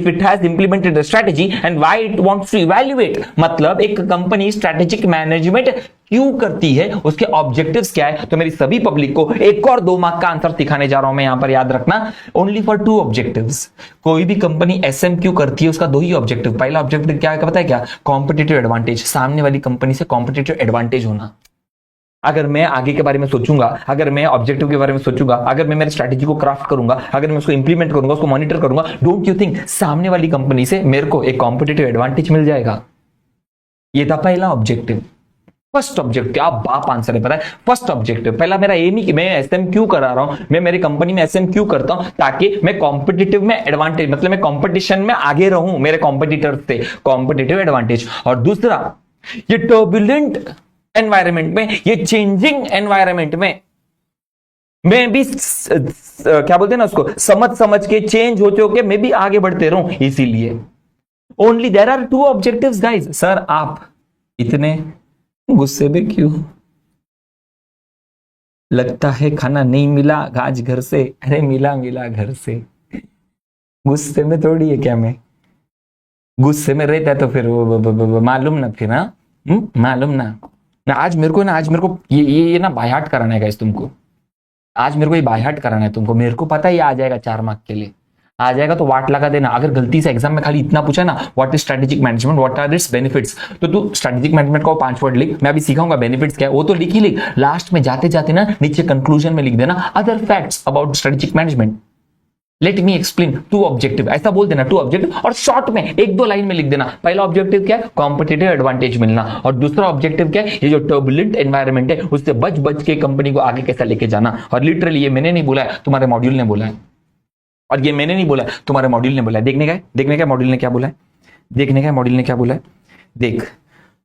it has implemented a strategy and why it wants to evaluate। मतलब एक company strategic management क्यों करती है, उसके objectives क्या है। तो मेरी सभी पब्लिक को एक और 2 मार्क का आंसर दिखाने जा रहा हूं मैं यहां पर, याद रखना ओनली फॉर 2 ऑब्जेक्टिव्स। कोई भी कंपनी एसएम क्यों करती है उसका 2 ही ऑब्जेक्टिव। पहला ऑब्जेक्टिव क्या है पता है क्या? कॉम्पिटिटिव एडवांटेज, सामने वाली कंपनी से कॉम्पिटिटिव एडवांटेज होना। अगर मैं आगे के बारे में सोचूंगा, अगर मैं ऑब्जेक्टिव के बारे में सोचूंगा, अगर मैं मेरी स्ट्रैटेजी को क्राफ्ट करूंगा, अगर मैं उसको इंप्लीमेंट करूंगा, उसको मॉनिटर करूंगा, डोंट यू थिंक सामने वाली कंपनी से मेरे को एक कॉम्पिटिटिव एडवांटेज मिल जाएगा। ये था पहला ऑब्जेक्टिव। फर्स्ट ऑब्जेक्टिव, क्या बाप आंसर है पता है। फर्स्ट ऑब्जेक्टिव, पहला मेरा एम ही कि मैं एसएम क्यों करा रहा हूं, मैं मेरी कंपनी में एसएम क्यों करता हूं, ताकि मैं कॉम्पिटिटिव में एडवांटेज, मतलब मैं कॉम्पिटिशन में आगे रहूं मेरे कॉम्पिटिटर से, कॉम्पिटिटिव एडवांटेज। और दूसरा, ये टर्बुलेंट एनवायरमेंट में, ये चेंजिंग एनवायरमेंट में मैं भी क्या बोलते हैं ना उसको, समझ समझ के चेंज होते होके मैं भी आगे बढ़ते रहूं। इसीलिए only there are 2 objectives guys. Sir आप इतने गुस्से में क्यों? लगता है खाना नहीं मिला आज घर से। अरे मिला मिला घर से, गुस्से में थोड़ी है क्या मैं? गुस्से में रहता है तो फिर मालूम ना, फिर हाँ मालूम ना। आज मेरे को ये ना बाय हार्ट कराना है गाइस तुमको। आज मेरे को ये बाय हार्ट कराना है तुमको। मेरे को पता है ये आ जाएगा 4 मार्क के लिए, आ जाएगा तो वाट लगा देना। अगर गलती से एग्जाम में खाली इतना पूछा ना, what is strategic management, what are its benefits, तो तू स्ट्रेटेजिक मैनेजमेंट को 5 वर्ड लिख। मैं अभी सिखाऊंगा बेनिफिट्स क्या है, वो तो लिख ही लिख। लास्ट में जाते जाते ना नीचे कंक्लूजन में लिख देना other facts about strategic management. Let me explain 2 objective, ऐसा बोल देना 2 ऑब्जेक्टिव, और शॉर्ट में 1-2 लाइन में लिख देना। पहला ऑब्जेक्टिव क्या है? कॉम्पिटिटिव एडवांटेज मिलना। और दूसरा ऑब्जेक्टिव क्या है? ये जो टर्बुलेंट एनवायरमेंट है उससे बच बच के कंपनी को आगे कैसा लेके जाना। और लिटरली ये मैंने नहीं बोला है, तुम्हारे मॉड्यूल ने बोला है, और ये मैंने नहीं बोला है, तुम्हारे मॉड्यूल ने बोला है। देखने का मॉड्यूल ने क्या बोला है, देखने का मॉड्यूल ने क्या बोला है। देख,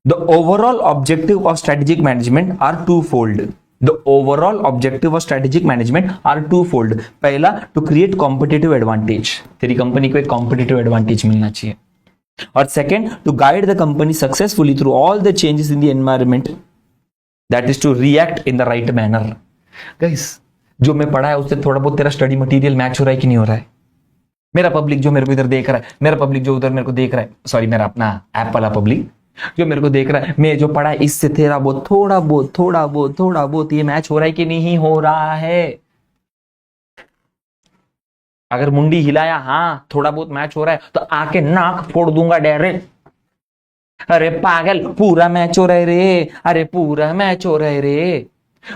the overall objective of strategic management are twofold. The overall objective of strategic management are twofold। पहला, to create competitive advantage, तेरी कंपनी को एक competitive advantage मिलना चाहिए। और second, to guide the company successfully through all the changes in the environment, that is to react in the right manner। Guys, जो मैं पढ़ा है उससे थोड़ा बहुत तेरा स्टडी मटेरियल मैच हो रहा है कि नहीं हो रहा है? मेरा पब्लिक जो मेरे को इधर देख रहा है, मेरा पब्लिक जो उधर मेरे को देख रहा है, सॉरी मेरा अपना ऐप वाला पब्लिक जो मेरे को देख रहा है, मैं जो पढ़ा है इससे तेरा बहुत थोड़ा बहुत ये मैच हो रहा है कि नहीं हो रहा है? अगर मुंडी हिलाया हाँ थोड़ा बहुत मैच हो रहा है, तो आके नाक फोड़ दूंगा डायरेक्ट। अरे पागल, पूरा मैच हो रहा है रे, अरे पूरा मैच हो रहा है रे।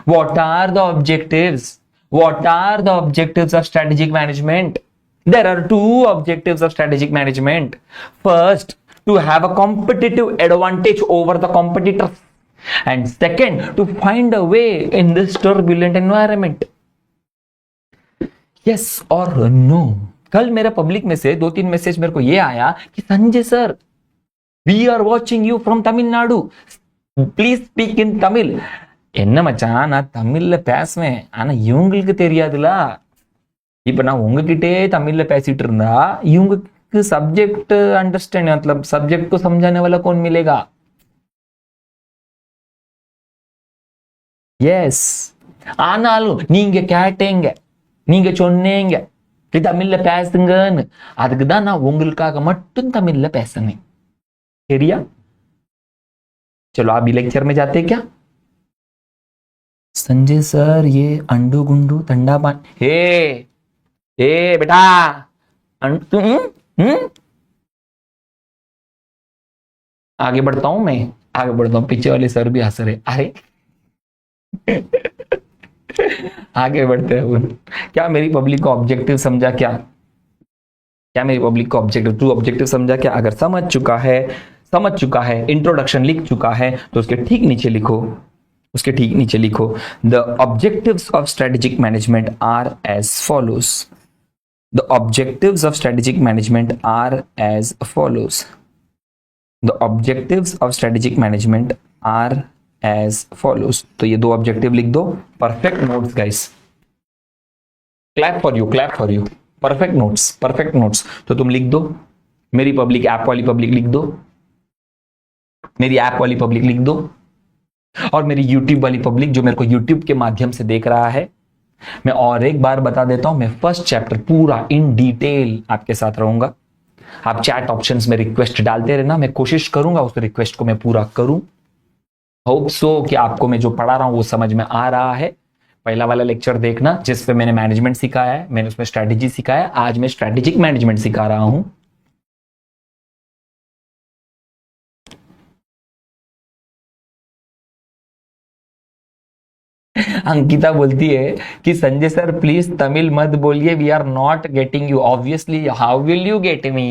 What are the objectives? What are the objectives of strategic management? There are 2 objectives of strategic management. First, to have a competitive advantage over the competitors, and second, to find a way in this turbulent environment। Yes or no? कल मेरे public में से 2-3 message मेरे को ये आया कि Sanjay sir, we are watching you from Tamil Nadu, please speak in Tamil. என்ன மச்சான், நான் தமிழ்ல பேசுவேன், ஆனா இவங்களுக்கு தெரியாதுல। இப்ப நான் உங்ககிட்டே தமிழ்ல பேசிட்டு இருந்தா இவங்களுக்கு सब्जेक्ट अंडरस्टैंड, मतलब सब्जेक्ट को समझाने वाला कौन मिलेगा? எஸ். ஆனாலும் நீங்க கேட்டீங்க, நீங்க சொன்னீங்க कि தமிழ்ல பேசுங்கன்னு. அதுக்கு தான் நான் உங்களுக்காக மட்டும் தமிழ்ல பேசுனேன். சரிया? चलो अभी लेक्चर में जाते क्या? संजय सर ये अंडू गुंडू ठंडा पानी ए बेटा आगे बढ़ता हूं मैं, आगे बढ़ता हूं. पीछे वाले सर भी हंस रहे. अरे आगे बढ़ते हैं. क्या मेरी पब्लिक को ऑब्जेक्टिव समझा? क्या मेरी पब्लिक को ऑब्जेक्टिव, ट्रू ऑब्जेक्टिव समझा क्या? अगर समझ चुका है, इंट्रोडक्शन लिख चुका है, तो उसके ठीक नीचे लिखो, the objectives of strategic management are as follows. The objectives of strategic management are as follows. The objectives of strategic management are as follows. तो ये दो ऑब्जेक्टिव लिख दो. Perfect notes guys. Clap for you. Perfect notes. तो तुम लिख दो. मेरी पब्लिक ऐप वाली पब्लिक लिख दो, मेरी ऐप वाली पब्लिक लिख दो, और मेरी यूट्यूब वाली पब्लिक जो मेरे को यूट्यूब के माध्यम से देख रहा है. मैं और एक बार बता देता हूं, मैं फर्स्ट चैप्टर पूरा इन डिटेल आपके साथ रहूंगा. आप चैट ऑप्शंस में रिक्वेस्ट डालते रहना. मैं कोशिश करूंगा उस रिक्वेस्ट को मैं पूरा करूं. होप सो कि आपको मैं जो पढ़ा रहा हूं वो समझ में आ रहा है. पहला वाला लेक्चर देखना जिसमें मैंने मैनेजमेंट सिखाया है, मैंने उसमें स्ट्रेटेजी सिखाया. आज मैं स्ट्रेटेजिक मैनेजमेंट सिखा रहा हूं. अंकिता बोलती है कि संजय सर प्लीज तमिल मत बोलिए, we are not getting you. Obviously how will you get me?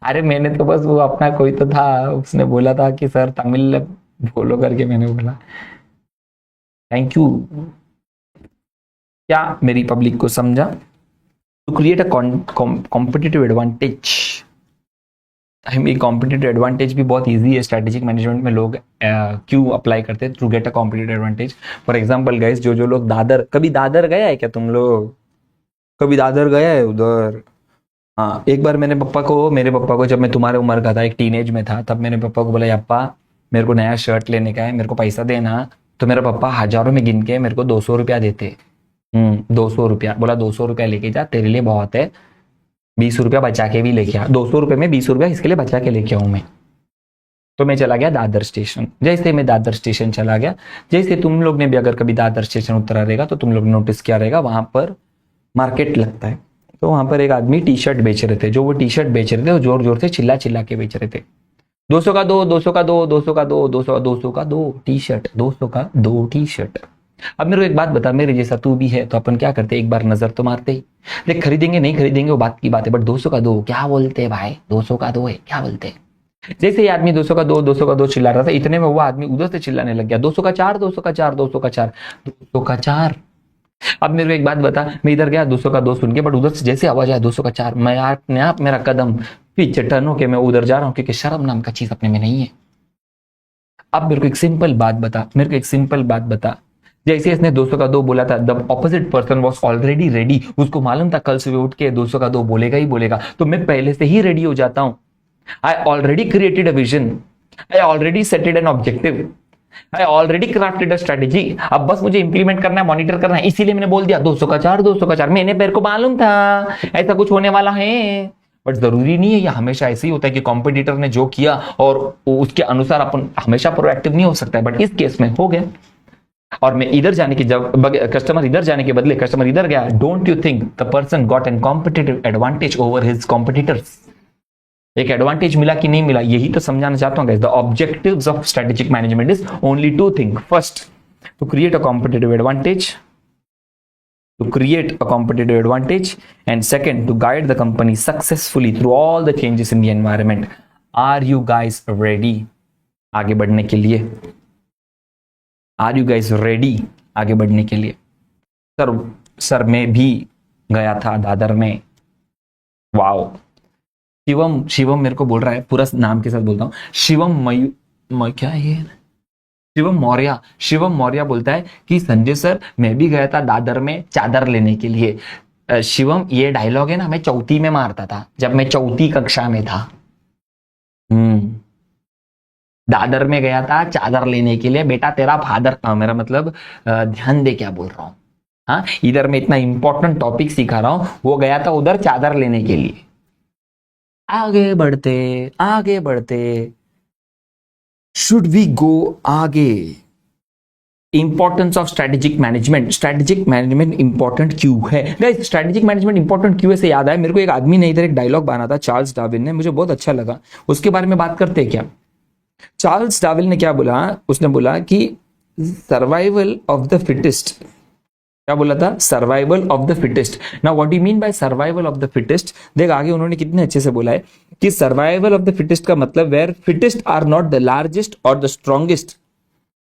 अरे मैंने तो बस वो अपना कोई तो था, उसने बोला था कि सर तमिल बोलो करके, मैंने बोला थैंक यू. क्या मेरी पब्लिक को समझा? To create a competitive advantage. ये कॉम्पिटिटिव एडवांटेज भी बहुत इजी है. स्ट्रेटेजिक मैनेजमेंट में लोग क्यों अप्लाई करते हैं? To get a competitive advantage. For example guys, जो लोग कभी दादर गया है क्या तुम लोग? कभी दादर गया है उधर? हाँ, एक बार मेरे पप्पा को जब मैं तुम्हारे उम्र का था, एक टीनेज में था, तब मेरे पापा को बोला अप्पा मेरे को नया शर्ट लेने का है, मेरे को पैसा देना. तो मेरा पापा हजारों में गिन के मेरे को 200 रुपया देते. 200 रुपया. बोला 200 रुपया लेके जा, तेरे लिए बहुत है, 20 रुपया बचा के भी लेके आ. 200 रुपये में 20 रुपया इसके लिए बचा के लेके आऊं मैं. तो मैं चला गया दादर स्टेशन. जैसे मैं दादर स्टेशन चला गया, जैसे तुम लोग ने भी अगर कभी दादर स्टेशन उतरा रहेगा तो तुम लोग नोटिस किया रहेगा, वहां पर मार्केट लगता है. तो वहां पर एक आदमी टी शर्ट बेच रहे थे. जो वो टी शर्ट बेच रहे थे वो जोर जोर से चिल्ला चिल्ला के बेच रहे थे. 200 का दो, 200 का दो, 200 का दो, 200 का दो टी शर्ट, 200 का दो टी शर्ट. अब मेरे को एक बात बता, मेरे जैसा तू भी है तो अपन क्या करते, एक बार नजर तो मारते ही. देख खरीदेंगे नहीं खरीदेंगे वो बात की बात है, बट 200 का दो क्या बोलते हैं भाई? 200 का दो है क्या बोलते हैं? जैसे ये आदमी 200 का दो, 200 का दो चिल्ला रहा था, इतने में वो आदमी उधर से चिल्लाने लग गया 200 का चार, 200 का चार, 200 का चार, 200 का चार. अब मेरे को एक बात बता, मैं इधर गया 200 का दो सुन के, बट उधर से जैसे आवाज आया 200 का चार, मैं अपने आप मेरा कदम पीछे टर्न होके मैं उधर जा रहा हूँ, क्योंकि शर्म नाम का चीज अपने में नहीं है. अब मेरे को एक सिंपल बात बता, जैसे इसने 200 का दो बोला था, the opposite person was already ready. उसको मालूम था कल सुबह उठ के 200 का दो बोलेगा ही बोलेगा, तो मैं पहले से ही रेडी हो जाता हूं. I already created a vision, I already settled an objective, I already crafted a strategy. अब बस मुझे इंप्लीमेंट करना है, मॉनिटर करना है, इसीलिए मैंने बोल दिया 200 का चार, 200 का चार. मैंने मेरे को मालूम था ऐसा कुछ होने वाला है. बट जरूरी नहीं है, ये हमेशा ऐसे ही होता है कि कॉम्पिटिटर ने जो किया और उसके अनुसार अपन हमेशा प्रोएक्टिव नहीं हो सकता है. बट इस केस में हो गया. और मैं इधर जाने की जब कस्टमर इधर जाने के बदले कस्टमर इधर गया, don't you think the person got an competitive advantage over his competitors? एक एडवांटेज मिला कि नहीं मिला, यही तो समझाना चाहता हूं guys. The objectives of strategic management is only two thing. First, to create a competitive advantage, and second, to guide the company successfully through all the changes in the environment. Are you guys ready आगे बढ़ने के लिए? Are you guys ready आगे बढ़ने के लिए? Sir मैं भी गया था दादर में. वाओ. शिवम मेरे को बोल रहा है, पूरा नाम के साथ बोलता हूँ, शिवम मौर्य बोलता है कि संजय सर मैं भी गया था दादर में चादर लेने के लिए. शिवम, ये डायलॉग है ना, मैं चौथी में मारता था जब मैं चौथी कक्षा में था. दादर में गया था चादर लेने के लिए, बेटा तेरा फादर, मेरा मतलब ध्यान दे क्या बोल रहा हूं। हाँ, इधर मैं इतना इंपॉर्टेंट टॉपिक सिखा रहा हूं, वो गया था उधर चादर लेने के लिए। आगे बढ़ते आगे बढ़ते, शुड वी गो आगे। Importance of strategic management. Strategic management important क्यों है गाइस? स्ट्रेटेजिक मैनेजमेंट इंपॉर्टेंट क्यों है से याद आया मेरे को, एक आदमी ने इधर एक डायलॉग बना था, चार्ल्स डार्विन ने, मुझे बहुत अच्छा लगा, उसके बारे में बात करते हैं क्या। चार्ल्स डार्विन ने क्या बोला, उसने बोला कि सर्वाइवल ऑफ द फिटेस्ट। क्या बोला था? Survival of the fittest. Now what do mean by survival of the fittest? देख आगे उन्होंने कितने अच्छे से बोला है कि सर्वाइवल ऑफ द फिटेस्ट का मतलब where fittest are not the largest और द स्ट्रॉन्गेस्ट।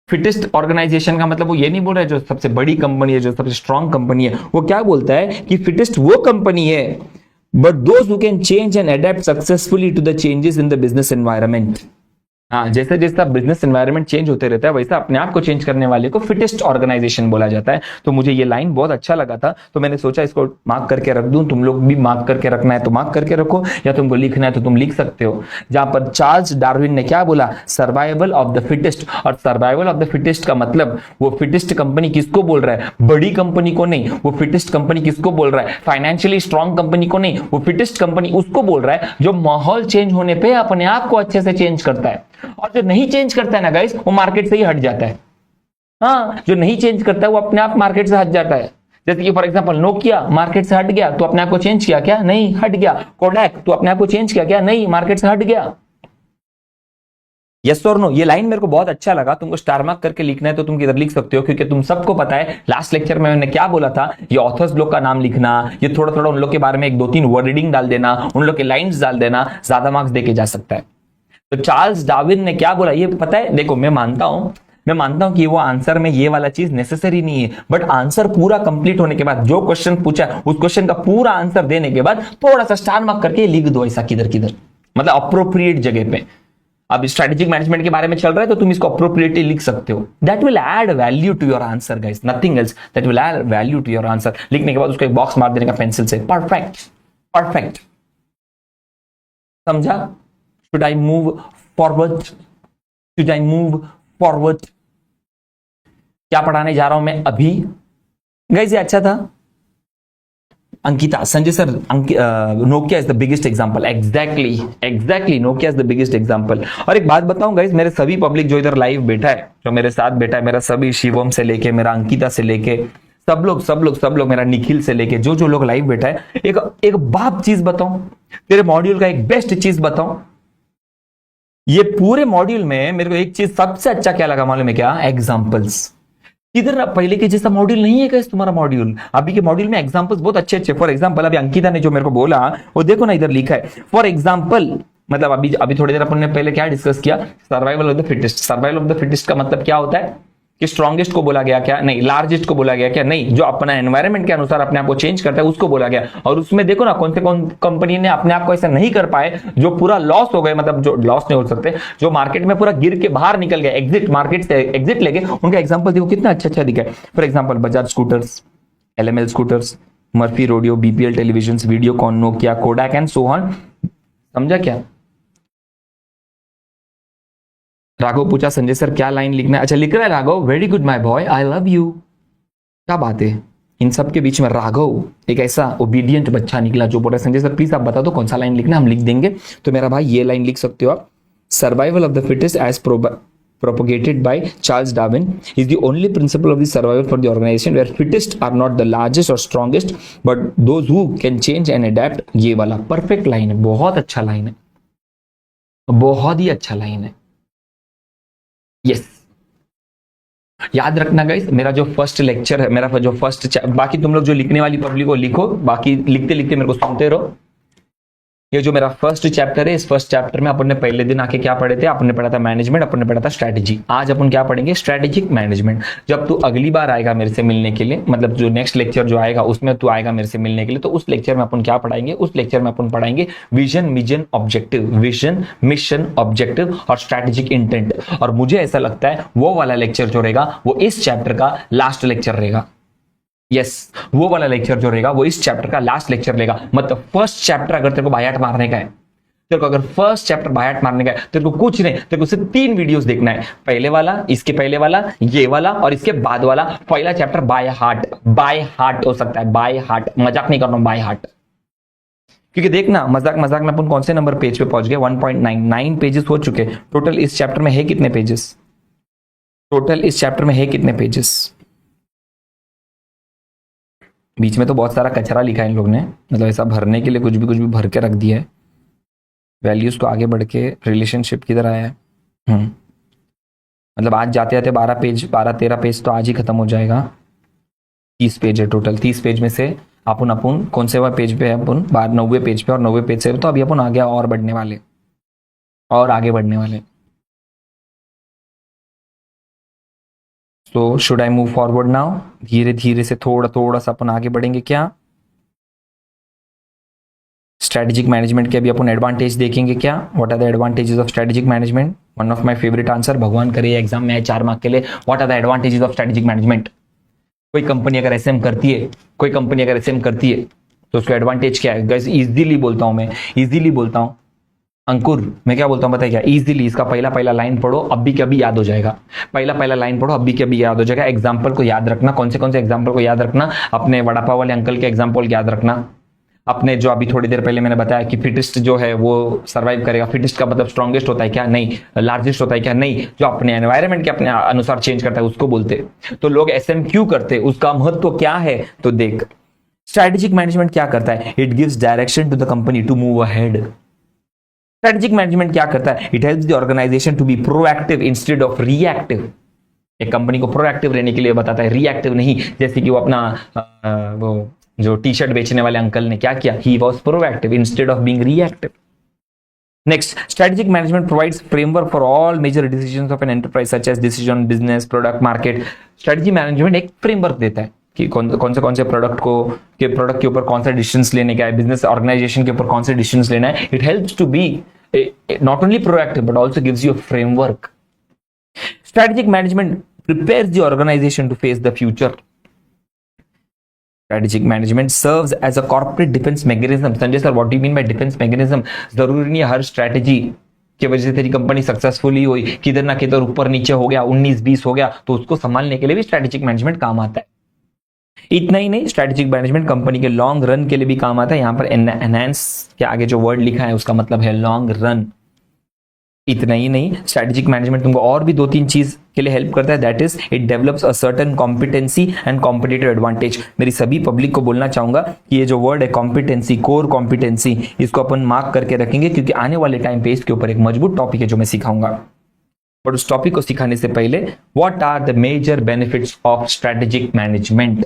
फिटेस्ट ऑर्गेनाइजेशन का मतलब वो ये नहीं बोल रहा है जो सबसे बड़ी कंपनी है, जो सबसे स्ट्रॉन्ग कंपनी है। वो क्या बोलता है कि फिटेस्ट वो कंपनी है, but those who can change and adapt successfully to the changes in the business environment. हाँ, जैसे जैसा बिजनेस एनवायरनमेंट चेंज होते रहता है वैसा अपने आप को चेंज करने वाले को फिटेस्ट ऑर्गेनाइजेशन बोला जाता है। तो मुझे ये लाइन बहुत अच्छा लगा था, तो मैंने सोचा इसको मार्क करके रख दूं। तुम लोग भी मार्क करके रखना है तो मार्क करके रखो, या तुमको लिखना है तो तुम लिख सकते हो। जहां पर चार्ल्स डार्विन ने क्या बोला, सर्वाइवल ऑफ द फिटेस्ट। और सर्वाइवल ऑफ द फिटेस्ट का मतलब वो फिटेस्ट कंपनी किसको बोल रहा है? बड़ी कंपनी को नहीं। वो फिटेस्ट कंपनी किसको बोल रहा है? फाइनेंशियली स्ट्रॉन्ग कंपनी को नहीं। वो फिटेस्ट कंपनी उसको बोल रहा है जो माहौल चेंज होने पे अपने आप को अच्छे से चेंज करता है। और जो नहीं चेंज करता है ना गाइस, वो मार्केट से ही हट जाता है। हाँ, जो नहीं चेंज करता है वो अपने आप मार्केट से हट जाता है। जैसे कि फॉर एग्जांपल नोकिया मार्केट से हट गया तो अपने आप को चेंज किया क्या? नहीं, हट गया। कोडैक तो अपने आप को चेंज किया क्या? नहीं, मार्केट से हट गया। यस और नो? ये लाइन मेरे को बहुत अच्छा लगा। तुमको स्टार मार्क करके लिखना है तो तुम किधर लिख सकते हो, क्योंकि तुम सबको पता है लास्ट लेक्चर में मैंने क्या बोला था। ये ऑथर्स लोग का नाम लिखना, ये थोड़ा थोड़ा उन लोग के बारे में एक दो तीन वर्डिंग डाल देना, उन लोग के लाइन्स डाल देना, ज्यादा मार्क्स देके जा सकता है। तो चार्ल्स डार्विन ने क्या बोला ये पता है? देखो मैं मानता हूं कि वो आंसर में ये वाला चीज नेसेसरी नहीं है, बट आंसर पूरा कंप्लीट होने के बाद जो क्वेश्चन पूछा उस क्वेश्चन का पूरा आंसर देने के बाद थोड़ा सा स्टार मार्क करके लिख दो, ऐसा किधर किधर, मतलब अप्रोप्रिएट जगह पे। अब स्ट्रेटेजिक मैनेजमेंट के बारे में चल रहा है तो तुम इसको अप्रोप्रिएटली लिख सकते हो। That will add value to your answer guys, nothing else. That will add value to your answer. लिखने के बाद उसको एक बॉक्स मार देने का पेंसिल से। Perfect, perfect. समझा? Should I move forward? Should I move forward? क्या पढ़ाने जा रहा हूं मैं अभी? गाइस ये अच्छा था। Ankita, Sanjay sir, Nokia is the biggest example. Exactly Nokia is the biggest example. और एक बात बताऊं गाइस, मेरे सभी पब्लिक जो इधर लाइव बैठा है, जो मेरे साथ बैठा है, मेरा सभी शिवम से लेके, मेरा अंकिता से लेके, सब लोग, मेरा निखिल से लेके, जो लोग लाइव बैठा है, एक बात चीज बताऊं, तेरे मॉड्यूल का एक बेस्ट चीज बताऊं। ये पूरे मॉड्यूल में मेरे को एक चीज सबसे अच्छा क्या लगा मालूम है क्या? एग्जांपल्स। इधर पहले के जैसा मॉड्यूल नहीं है क्या तुम्हारा मॉड्यूल? अभी के मॉड्यूल में एग्जांपल्स बहुत अच्छे अच्छे। फॉर एग्जांपल अभी अंकिता ने जो मेरे को बोला वो देखो ना, इधर लिखा है फॉर एग्जांपल। मतलब अभी थोड़ी देर अपन ने पहले क्या डिस्कस किया? Survival of the fittest. Survival of the fittest का मतलब क्या होता है कि स्ट्रॉन्गेस्ट को बोला गया क्या? नहीं। लार्जेस्ट को बोला गया क्या? नहीं। जो अपना एनवायरनमेंट के अनुसार अपने आप को चेंज करता है उसको बोला गया। और उसमें देखो ना कौन कंपनी ने अपने आप को ऐसा नहीं कर पाए, जो पूरा लॉस हो गए, मतलब जो लॉस नहीं हो सकते, जो मार्केट में पूरा गिर के बाहर निकल गए, एग्जिट, मार्केट से एग्जिट लेके, उनका एग्जाम्पल देखो कितना अच्छा दिखा है। For example Bajaj scooters, LML scooters, Murphy radio, BPL television, Videocon, Nokia, Kodak and so on. समझा क्या? राघव पूछा संजय सर क्या लाइन लिखना है? अच्छा लिख रहा है Raghav, very good my boy, I love you. क्या बात है, इन सब के बीच में राघव एक ऐसा ओबीडियंट बच्चा निकला जो बोल रहा है संजय सर प्लीज आप बता दो कौन सा लाइन लिखना, हम लिख देंगे। तो मेरा भाई ये लाइन लिख सकते हो आप, survival of the fittest as propagated by Charles Darwin is the only principle of the survival for the organization where fittest are not the largest or strongest but those who can change and adapt। ये वाला perfect line है, बहुत अच्छा line है, बहुत ही अच्छा line है। Yes, याद रखना गाइस, मेरा जो फर्स्ट लेक्चर है, मेरा जो फर्स्ट, बाकी तुम लोग जो लिखने वाली पब्लिक को लिखो, बाकी लिखते लिखते मेरे को सुनते रहो। ये जो मेरा फर्स्ट चैप्टर है, इस फर्स्ट चैप्टर में अपन ने पहले दिन आके क्या पढ़े थे? अपन ने पढ़ा था मैनेजमेंट, अपन ने पढ़ा था स्ट्रैटेजी। आज अपन क्या पढ़ेंगे? Strategic management. जब तू अगली बार आएगा मेरे से मिलने के लिए, मतलब जो नेक्स्ट लेक्चर जो आएगा उसमें तू आएगा मेरे से मिलने के लिए, तो उस लेक्चर में अपन क्या पढ़ाएंगे? उस लेक्चर में अपन पढ़ाएंगे vision, mission, objective, vision, mission, objective और स्ट्रैटेजिक इंटेंट। और मुझे ऐसा लगता है वो वाला लेक्चर जो रहेगा वो इस चैप्टर का लास्ट लेक्चर रहेगा। यस, वो वाला लेक्चर जो रहेगा वो इस चैप्टर का लास्ट लेक्चर रहेगा। मतलब फर्स्ट चैप्टर अगर तेरे को बायाट मारने का है तेरे को अगर फर्स्ट चैप्टर बाय हार्ट मारने का है, तेरे को कुछ नहीं, तेरे को सिर्फ 3 वीडियोस देखना है, पहले वाला, इसके पहले वाला, ये वाला और इसके बाद वाला। पहला चैप्टर बाय हार्ट हो सकता है, बाय हार्ट, मजाक नहीं कर रहा हूं, बाय हार्ट। क्योंकि देखना मजाक मजाक में अपन कौन से नंबर पेज पे पहुंच गए, 1.99 पेजेस हो चुके। टोटल इस चैप्टर में है कितने पेजेस? टोटल इस चैप्टर में है कितने पेजेस? बीच में तो बहुत सारा कचरा लिखा है इन लोग ने, मतलब ऐसा भरने के लिए कुछ भी भर के रख दिया है। वैल्यूज तो आगे बढ़ के रिलेशनशिप किधर आया है? मतलब आज जाते जाते 12-13 पेज तो आज ही खत्म हो जाएगा। 30 पेज है टोटल। 30 पेज में से अपन कौन से वाला पेज पे है? अपन 90 पेज पे, और 90 पेज से तो अभी अपन आगे और बढ़ने वाले और आगे बढ़ने वाले। सो should I move forward now? धीरे धीरे से थोड़ा सा अपन आगे बढ़ेंगे। क्या स्ट्रेटेजिक मैनेजमेंट के अभी अपन एडवांटेज देखेंगे। क्या what are the advantages of strategic management? One of my favourite answer, भगवान करे एग्जाम में आए 4 मार्क के लिए। What are the advantages of strategic management? कोई कंपनी अगर एसएम करती है, तो उसका एडवांटेज क्या है? गाइस इजीली बोलता हूं, मैं इजीली बोलता हूं। अंकुर मैं क्या बोलता हूं बताइए? क्या इजीली? इसका पहला लाइन पढ़ो, अभी के अभी याद हो जाएगा। पहला लाइन पढ़ो, अभी के अभी याद हो जाएगा। एग्जाम्पल को याद रखना। कौन से एग्जाम्पल को याद रखना? अपने वड़ा पाव वाले अंकल के एग्जाम्पल याद रखना। अपने जो अभी थोड़ी देर पहले मैंने बताया कि फिटेस्ट जो है वो सर्वाइव करेगा। फिटेस्ट का मतलब स्ट्रॉन्गेस्ट होता है क्या? नहीं। लार्जेस्ट होता है क्या? नहीं। जो अपने एनवायरनमेंट के अपने अनुसार चेंज करता है उसको बोलते। तो लोग एसएम क्यों करते? उसका महत्व क्या है? तो देख, स्ट्रेटेजिक मैनेजमेंट क्या करता है? It gives direction to the company to move ahead. Strategic management क्या करता है? It helps the organisation to be proactive instead of reactive. एक कंपनी को प्रोएक्टिव रहने के लिए बताता है, रिएक्टिव नहीं। जैसे कि वो अपना वो जो टी शर्ट बेचने वाले अंकल ने क्या किया? He was proactive instead of being reactive. Next, strategic management provides framework for all major decisions of an enterprise such as decision business, product, market. Strategy management एक फ्रेमवर्क देता है कि कौन से प्रोडक्ट के ऊपर कौन सा डिसीजंस लेने का है, बिजनेस ऑर्गेनाइजेशन के ऊपर कौन से डिसीजंस लेना है। It helps to be not only proactive but also gives you a framework. Strategic management prepares the organisation to face the future. Strategic management serves as a corporate defence mechanism. Sanjay sir, what do you mean by defence mechanism? जरूरी नहीं है हर strategy की वजह से तेरी company successfully हुई, किधर ना किधर ऊपर नीचे हो गया, 19-20 हो गया, तो उसको संभालने के लिए भी स्ट्रेटेजिक मैनेजमेंट काम आता है। इतना ही नहीं, स्ट्रेटेजिक मैनेजमेंट कंपनी के लॉन्ग रन के लिए भी काम आता है। यहां पर एनहांस के आगे जो वर्ड लिखा है उसका मतलब है लॉन्ग रन। इतना ही नहीं, स्ट्रेटेजिक मैनेजमेंट तुमको और भी 2-3 चीज के लिए हेल्प करता है। That is it develops a certain competency and competitive advantage. मेरी सभी पब्लिक को बोलना चाहूंगा कि ये जो वर्ड है कॉम्पिटेंसी, कोर कॉम्पिटेंसी, इसको अपन मार्क करके रखेंगे क्योंकि आने वाले टाइम पे इसके ऊपर एक मजबूत टॉपिक है जो मैं सिखाऊंगा। बट उस टॉपिक को सिखाने से पहले, what are the major benefits of strategic management?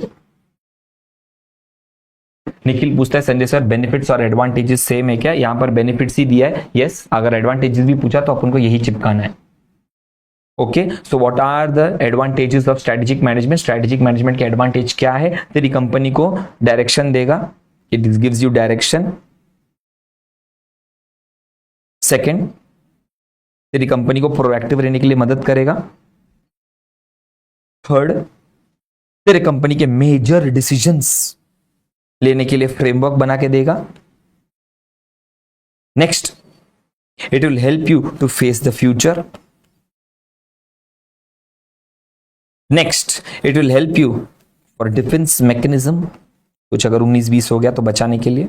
Nikhil पूछता है संजय सर बेनिफिट्स और एडवांटेजेस सेम है क्या? यहां पर बेनिफिट्स ही दिया है। यस, अगर एडवांटेजेस भी पूछा तो अपन को यही चिपकाना है। Okay, so what are the advantages of strategic management? Strategic management के एडवांटेज क्या है? तेरी कंपनी को डायरेक्शन देगा, it gives you direction. Second, तेरी कंपनी को प्रोएक्टिव रहने के लिए मदद करेगा। थर्ड, तेरे कंपनी के मेजर डिसीजंस लेने के लिए फ्रेमवर्क बना के देगा। Next, it will help you to face the future. Next, it will help you for defence mechanism, कुछ अगर 19-20 हो गया तो बचाने के लिए।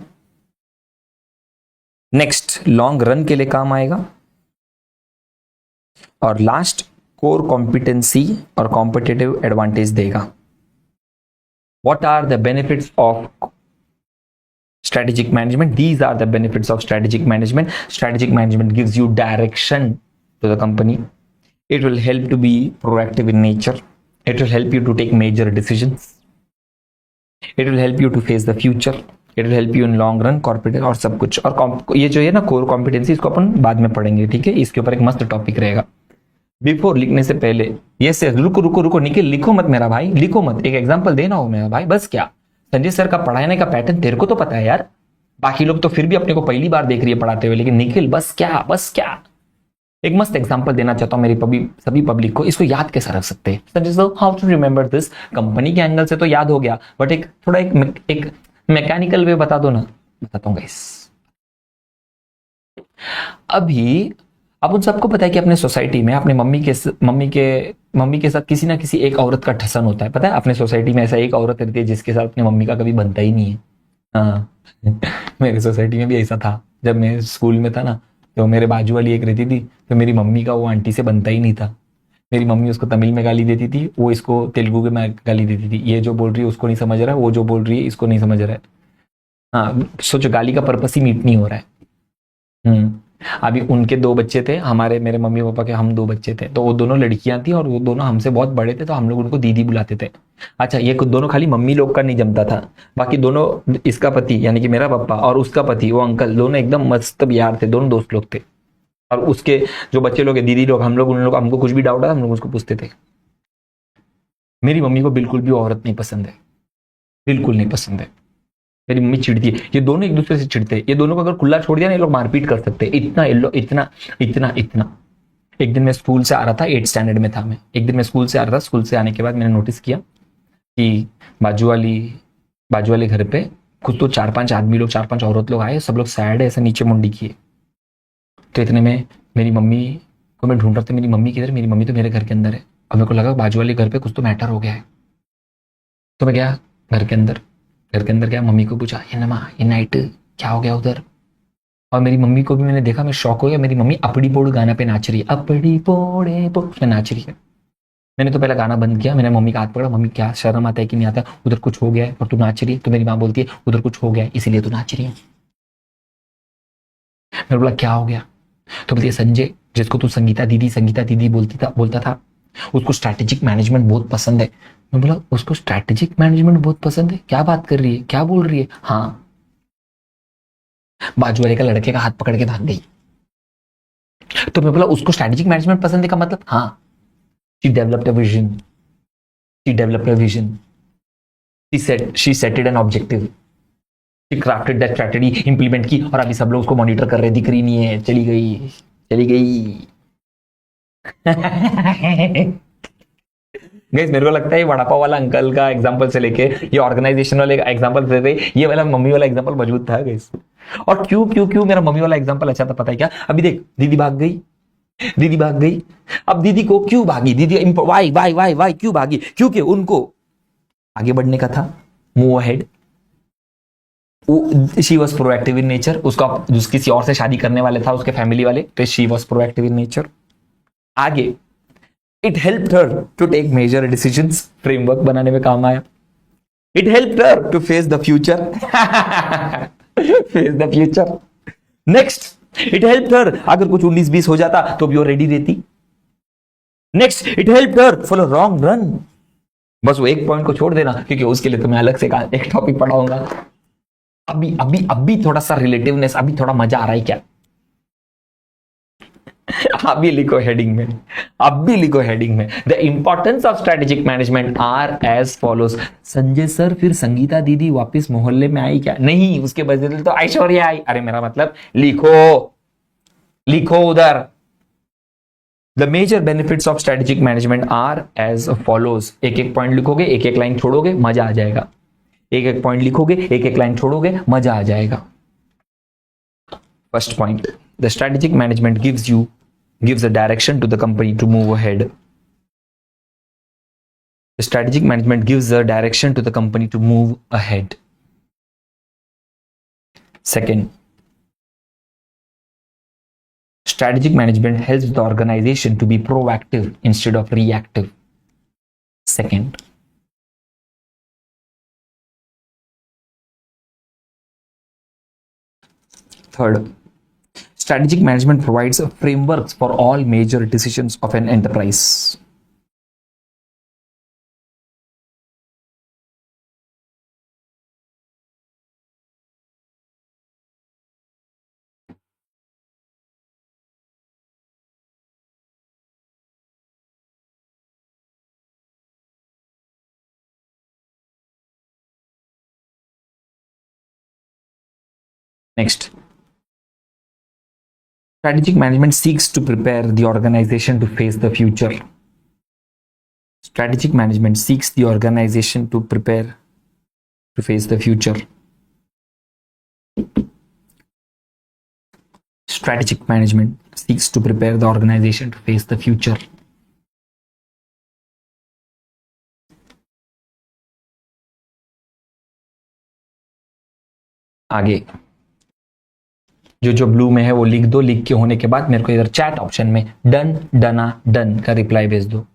नेक्स्ट, लॉन्ग रन के लिए काम आएगा। और लास्ट, कोर कॉम्पिटेंसी और कॉम्पिटिटिव एडवांटेज देगा। What are the benefits of strategic management? These are the benefits of strategic management. Strategic management gives you direction to the company. It will help to be proactive in nature. It will help you to take major decisions. It will help you to face the future. It will help you in long run, corporate और सब कुछ। और ये जो है ना core competency, इसको अपन बाद में पढ़ेंगे, ठीक है? इसके ऊपर एक मस्त टॉपिक रहेगा। बिफोर लिखने से पहले ये से रुको निखिल, लिखो मत मेरा भाई, लिखो मत। एक एग्जाम्पल देना हो मेरा भाई, बस क्या। संजय सर का पढ़ाने का पैटर्न तेरे को तो पता है यार, बाकी लोग तो फिर भी अपने को पहली बार देख रही है पढ़ाते हुए, लेकिन निखिल बस क्या। एक मस्त एग्जांपल देना चाहता हूं मेरी सभी पब्लिक को। इसको याद कैसे रख सकते हैं Sanjay sir? How to remember this? Company के एंगल से तो याद हो गया, बट एक थोड़ा एक मैकेनिकल वे बता दो ना। बताता हूं गाइस। अभी अब उन सबको पता है कि अपने सोसाइटी में अपने मम्मी के साथ किसी ना किसी एक औरत का ठसन होता है। पता है अपने सोसाइटी में ऐसा एक औरत रहती है जिसके साथ अपनी मम्मी का कभी बनता ही नहीं है। हाँ मेरी सोसाइटी में भी ऐसा था। जब मैं स्कूल में था ना, तो मेरे बाजू वाली एक रहती थी, तो मेरी मम्मी का वो आंटी से बनता ही नहीं था। मेरी मम्मी उसको तमिल में गाली देती थी, वो इसको तेलुगु में गाली देती थी। ये जो बोल रही है उसको नहीं समझ रहा है, वो जो बोल रही है इसको नहीं समझ रहा है। हाँ सोचो, गाली का पर्पस ही मीट नहीं हो रहा है। हम्म। अभी उनके दो बच्चे थे, हमारे मेरे मम्मी पापा के हम दो बच्चे थे, तो वो दोनों लड़कियां थी और वो दोनों हमसे बहुत बड़े थे, तो हम लोग उनको दीदी बुलाते थे। अच्छा, ये दोनों खाली मम्मी लोग का नहीं जमता था, बाकी दोनों, इसका पति यानी कि मेरा पापा और उसका पति वो अंकल, दोनों एकदम मस्त यार थे, दोनों दोस्त लोग थे। और उसके जो बच्चे लोग हैं, दीदी लोग, हम लोग उन लोग, हमको कुछ भी डाउट आता हम लोग उसको पूछते थे। मेरी मम्मी को बिल्कुल भी औरत नहीं पसंद है, बिल्कुल नहीं पसंद है। मेरी मम्मी चिढ़ती है, ये दोनों एक दूसरे से चिढ़ते हैं। ये दोनों को अगर खुला छोड़ दिया ना, ये लोग मारपीट कर सकते हैं, इतना ये लोग, इतना इतना इतना। एक दिन मैं स्कूल से आ रहा था, 8 स्टैंडर्ड में था मैं। एक दिन मैं स्कूल से आ रहा था, स्कूल से आने के बाद मैंने नोटिस किया कि बाजू वाली बाजू वाले घर पे कुछ तो 4-5 आदमी लोग, 4-5 औरत लोग आए, सब लोग सैड है, ऐसे नीचे मुंडी किए। तो इतने में मेरी मम्मी को मैं ढूंढ रहा था, मेरी मम्मी किधर, मेरी मम्मी तो मेरे घर के अंदर है। और मेरे को लगा बाजू वाले घर पे कुछ तो मैटर हो गया है। तो मैं गया घर के अंदर। घर के अंदर गया, मम्मी को पूछा, ये नमा ये नाइट क्या हो गया उधर। और मेरी मम्मी को भी मैंने देखा, मैं शॉक हो गया। मेरी मम्मी अपड़ी पोड़ गाना पे नाच रही है, अपड़ी पोड़े पोड़ पे नाच रही है। मैंने तो पहले गाना बंद किया, मैंने मम्मी का हाथ पकड़ा, मम्मी क्या शर्म आता है कि नहीं आता, उधर कुछ हो गया है और तू नाच रही है। तो मेरी माँ बोलती है उधर कुछ हो गया है इसीलिए तू नाच रही है। मैंने बोला क्या हो गया। तो बोलती है संजय, जिसको तू संगीता दीदी बोलता था, उसको स्ट्रैटेजिक मैनेजमेंट बहुत पसंद है। मैं बोला उसको स्ट्रैटेजिक मैनेजमेंट बहुत पसंद है, क्या बात कर रही है, क्या बोल रही है। हाँ, बाजू वाले का लड़के का हाथ पकड़ के भाग गई। तो मैं बोला उसको स्ट्रैटेजिक मैनेजमेंट पसंद है का मतलब, हाँ, she developed a vision, she developed a vision, she settled an objective, she crafted that strategy, implement की, और अभी सब लोग उसको मॉनिटर कर रहे, दिख रही नहीं है, चली गई, चली गई। गाइस मेरे को लगता है ये वड़ा पाव वाला अंकल का एग्जांपल से लेके ये ऑर्गेनाइजेशन वाले एग्जांपल से ये वाला मम्मी वाला एग्जांपल मौजूद था गाइस। और क्यों क्यों क्यों मेरा मम्मी वाला एग्जांपल अच्छा था पता है क्या। अभी देख, दीदी भाग गई, दीदी भाग गई। अब दीदी को क्यों भागी, दीदी वाई वाई वाई वाई क्यों भागी, क्योंकि उनको आगे बढ़ने का था, move ahead. She was proactive in nature, उसका किसी और से शादी करने वाले था उसके फैमिली वाले, तो she was proactive in nature. आगे it helped her to take major decisions, framework बनाने में काम आया। It helped her to face the future, face the future. Next, it helped her, अगर कुछ 19-20 हो जाता तो भी वो रेडी रहती। Next, it helped her for a long run. बस वो एक पॉइंट को छोड़ देना, क्योंकि उसके लिए तो मैं अलग से एक टॉपिक पढ़ाऊंगा। अभी थोड़ा सा रिलेटिवनेस, अभी थोड़ा मजा आ रहा है क्या। अभी लिखो हेडिंग में, अभी लिखो हेडिंग में, the importance of strategic management are as follows. Sanjay sir, फिर संगीता दीदी वापस मोहल्ले में आई क्या, नहीं, उसके बदले तो ऐश्वर्या आई। अरे मेरा मतलब लिखो, लिखो उधर। The major benefits of strategic management are as follows. एक एक पॉइंट लिखोगे, एक एक लाइन छोड़ोगे, मजा आ जाएगा। एक एक पॉइंट लिखोगे, एक एक लाइन छोड़ोगे, मजा आ जाएगा। First point, the strategic management gives a direction to the company to move ahead. The strategic management gives a direction to the company to move ahead. Second, strategic management helps the organization to be proactive instead of reactive. Second, third, strategic management provides frameworks for all major decisions of an enterprise. Next, strategic management seeks to prepare the organization to face the future. Strategic management seeks the organization to prepare to face the future. Strategic management seeks to prepare the organization to face the future. आगे जो blue में है वो लिख दो, लिख के होने के बाद मेरे को इधर चैट ऑप्शन में डन डना डन का रिप्लाई भेज दो।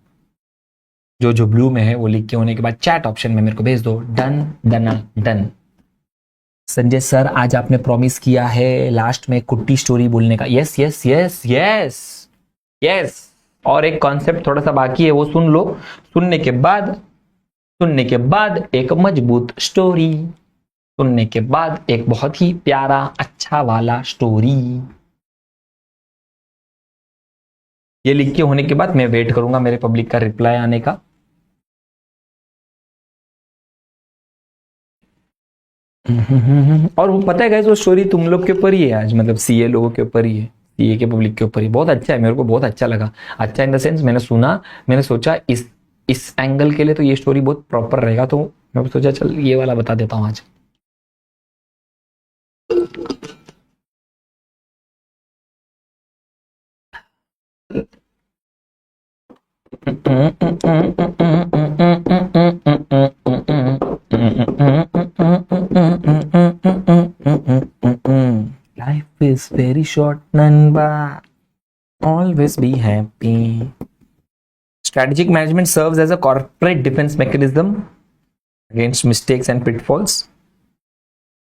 जो ब्लू में है वो लिख के होने के बाद चैट ऑप्शन में मेरे को भेज दो डन डना डन। संजय सर आज आपने प्रॉमिस किया है लास्ट में कुट्टी स्टोरी बोलने का। Yes yes yes yes yes. और एक कॉन्सेप्ट थोड़ा सा बाकी है, वो सुन लो। सुनने के बाद एक मजबूत स्टोरी, सुनने के बाद एक बहुत ही प्यारा अच्छा वाला स्टोरी। ये लिख के होने के बाद मैं वेट करूंगा मेरे पब्लिक का रिप्लाई आने का। और वो पता है गाइस, वो स्टोरी तुम लोग के ऊपर ही है आज, मतलब सीए लोगों के ऊपर ही है, सीए के पब्लिक के ऊपर ही। बहुत अच्छा है, मेरे को बहुत अच्छा लगा। अच्छा इन द सेंस मैंने सुना, मैंने सोचा इस एंगल के लिए तो ये स्टोरी बहुत प्रॉपर रहेगा, तो मैं सोचा चल ये वाला बता देता हूँ आज। Life is very short, Nanba. Always be happy. Strategic management serves as a corporate defense mechanism against mistakes and pitfalls.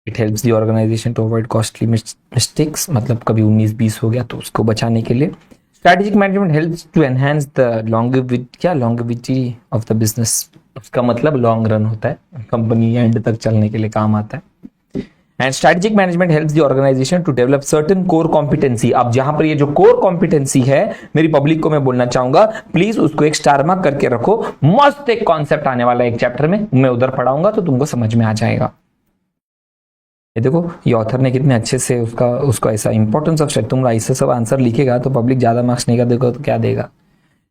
It helps the organization to avoid costly mistakes. मतलब कभी 19-20 हो गया तो उसको बचाने के लिए। Strategic management helps to enhance the longevity of the business. उसका मतलब लॉन्ग रन होता है, कंपनी एंड तक चलने के लिए काम आता है। And strategic management helps the organisation to develop certain core competency. अब जहां पर ये जो कोर कॉम्पिटेंसी है, मेरी पब्लिक को मैं बोलना चाहूंगा, प्लीज उसको एक स्टार मार्क करके रखो। मस्त एक कॉन्सेप्ट आने वाला है एक चैप्टर में, मैं उधर पढ़ाऊंगा तो तुमको समझ में आ जाएगा। ये देखो ये ऑथर ने कितने अच्छे से उसका ऐसा इंपॉर्टेंस ऑफ स्ट्रेट, तुम ऐसे सब आंसर लिखेगा तो पब्लिक ज्यादा मार्क्स नहीं का देखो तो क्या देगा।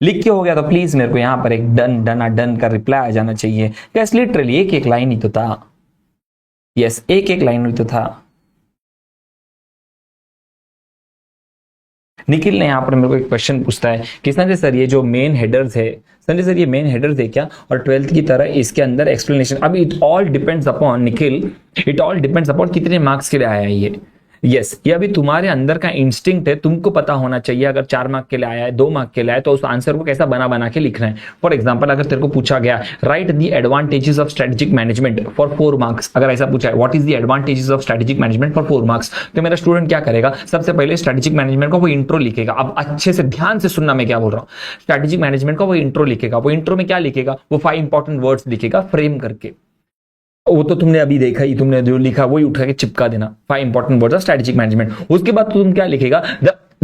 लिख के हो गया तो प्लीज मेरे को यहाँ पर एक डन का रिप्लाई आ जाना चाहिए। यस लिटरली एक लाइन ही तो था। यस एक लाइन ही तो था। निखिल ने यहाँ पर मेरे को एक क्वेश्चन पूछता है कि संजय सर ये जो मेन हेडर्स है, संजय सर ये मेन हेडर्स है क्या, और 12th की तरह इसके अंदर एक्सप्लेनेशन। अभी it all depends upon Nikhil, it all depends upon कितने मार्क्स के लिए आया है ये। यस ये अभी तुम्हारे अंदर का इंस्टिंक्ट है, तुमको पता होना चाहिए। अगर 4 मार्क के लिए आया है, 2 मार्क के लिए आया है, तो उस आंसर को कैसा बना के लिखना है। फॉर एग्जांपल अगर तेरे को पूछा गया right the advantages of strategic management for 4 marks, अगर ऐसा पूछा है what is the advantages of strategic management for 4 marks, तो मेरा स्टूडेंट क्या करेगा, सबसे पहले स्ट्रेटेजिक मैनेजमेंट का वो इंट्रो लिखेगा। अब अच्छे से ध्यान से सुनना मैं क्या बोल रहा हूँ। स्ट्रेटेजिक मैनेजमेंट का वो इंट्रो लिखेगा, वो इंट्रो में क्या लिखेगा, वो 5 इंपॉर्टेंट वर्ड्स लिखेगा फ्रेम करके। वो तो तुमने अभी देखा ही, तुमने जो लिखा वही उठा के चिपका देना, 5 important words of strategic management. उसके बाद तुम क्या लिखेगा,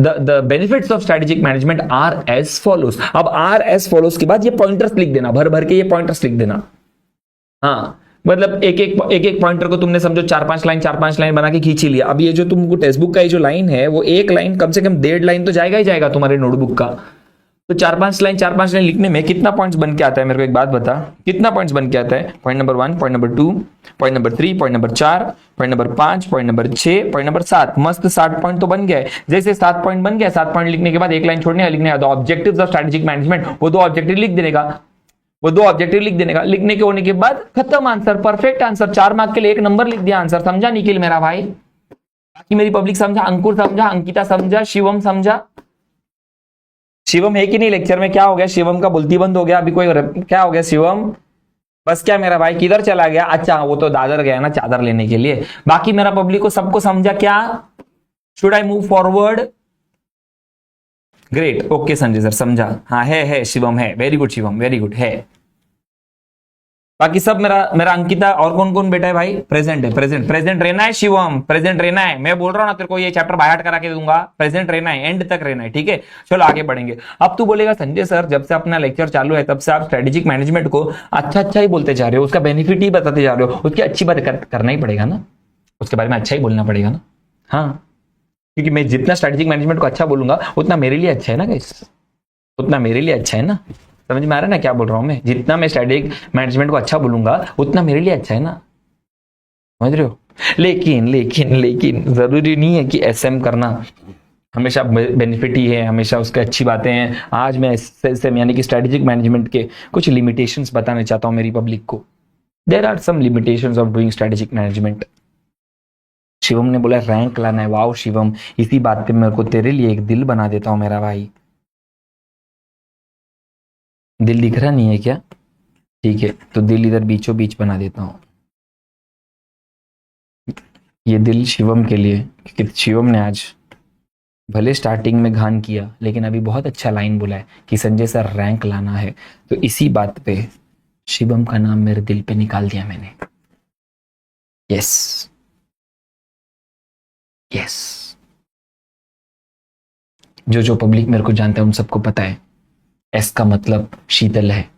the benefits of strategic management are as follows. अब आर एज फॉलोज के बाद ये पॉइंटर्स लिख देना, भर के ये पॉइंटर्स लिख देना। हाँ मतलब एक पॉइंटर को तुमने समझो 4-5 लाइन बना के खींच लिया। अब ये जो तुमको टेक्स्ट बुक का ये जो लाइन है, वो एक लाइन कम से कम 1.5 लाइन तो जाएगा ही जाएगा तुम्हारे नोटबुक का। तो 4-5 लाइन लिखने में कितना पॉइंट्स बन के आता है, मेरे को एक बात बता, कितना पॉइंट्स बन के आता है। Point number 1, point number 2, point number 3, point number 4, point number 5, point number 6, point number 7। मस्त 60 पॉइंट तो बन गया है। जैसे 7 पॉइंट बन गया, 7 पॉइंट लिखने के बाद एक लाइन छोड़ने लिखने का ऑब्जेक्टिव्स ऑफ स्ट्रेटेजिक मैनेजमेंट, वो 2 ऑब्जेक्टिव लिख देने का, लिखने के होने के बाद खत्म आंसर, परफेक्ट आंसर। 4 मार्क के लिए 1 नंबर लिख दिया आंसर। समझा निखिल मेरा भाई? बाकी मेरी पब्लिक समझा, अंकुर समझा, अंकिता समझा, शिवम समझा। शिवम है कि नहीं लेक्चर में? क्या हो गया शिवम का बोलती बंद हो गया अभी? कोई क्या हो गया शिवम? बस क्या मेरा भाई किधर चला गया? अच्छा वो तो दादर गया ना चादर लेने के लिए। बाकी मेरा पब्लिक को सबको समझा क्या? Should I move forward? Great, okay Sanjay sir समझा। हाँ है शिवम है, very good Shivam, very good है। बाकी सब मेरा अंकिता और कौन बेटा है भाई? प्रेजेंट है, प्रेजेंट रहना है शिवम, प्रेजेंट रहना है। मैं बोल रहा हूं ना तेरे को, ये चैप्टर बाय हार्ट करा के दूंगा, प्रेजेंट रहना है, एंड तक रहना है, ठीक है? चलो आगे बढ़ेंगे। अब तू बोलेगा संजय सर जब से अपना लेक्चर चालू है तब से आप स्ट्रेटेजिक मैनेजमेंट को अच्छा ही बोलते जा रहे हो, उसका बेनिफिट ही बताते जा रहे हो, उसकी अच्छी बात करना ही पड़ेगा ना, उसके बारे में अच्छा ही बोलना पड़ेगा ना। हाँ क्योंकि मैं जितना स्ट्रेटेजिक मैनेजमेंट को अच्छा बोलूंगा उतना मेरे लिए अच्छा है ना गाइस, उतना मेरे लिए अच्छा है ना। समझ में आ रहा है ना क्या बोल रहा हूं मैं? जितना मैं स्ट्रेटेजिक मैनेजमेंट को अच्छा बोलूंगा उतना मेरे लिए अच्छा है ना, समझ रहे हो? लेकिन जरूरी नहीं है कि एसएम करना हमेशा बेनिफिट ही है, हमेशा उसके अच्छी बातें हैं। आज मैं एसएम यानी कि स्ट्रेटेजिक मैनेजमेंट के कुछ लिमिटेशंस बताना चाहता हूं मेरी पब्लिक को। There are some limitations of doing strategic management. Shivam ने बोला रैंक लाना है। वाओ शिवम, इसी बात पे मेरे को तेरे लिए एक दिल बना देता हूं मेरा भाई। दिल दिख रहा नहीं है क्या? ठीक है, तो दिल इधर बीचों बीच बना देता हूं। ये दिल शिवम के लिए, क्योंकि शिवम ने आज भले स्टार्टिंग में घान किया, लेकिन अभी बहुत अच्छा लाइन बोला है कि संजय सर रैंक लाना है। तो इसी बात पे शिवम का नाम मेरे दिल पे निकाल दिया मैंने। यस यस, जो पब्लिक मेरे को जानता है उन सबको पता है एस का मतलब शीतल है।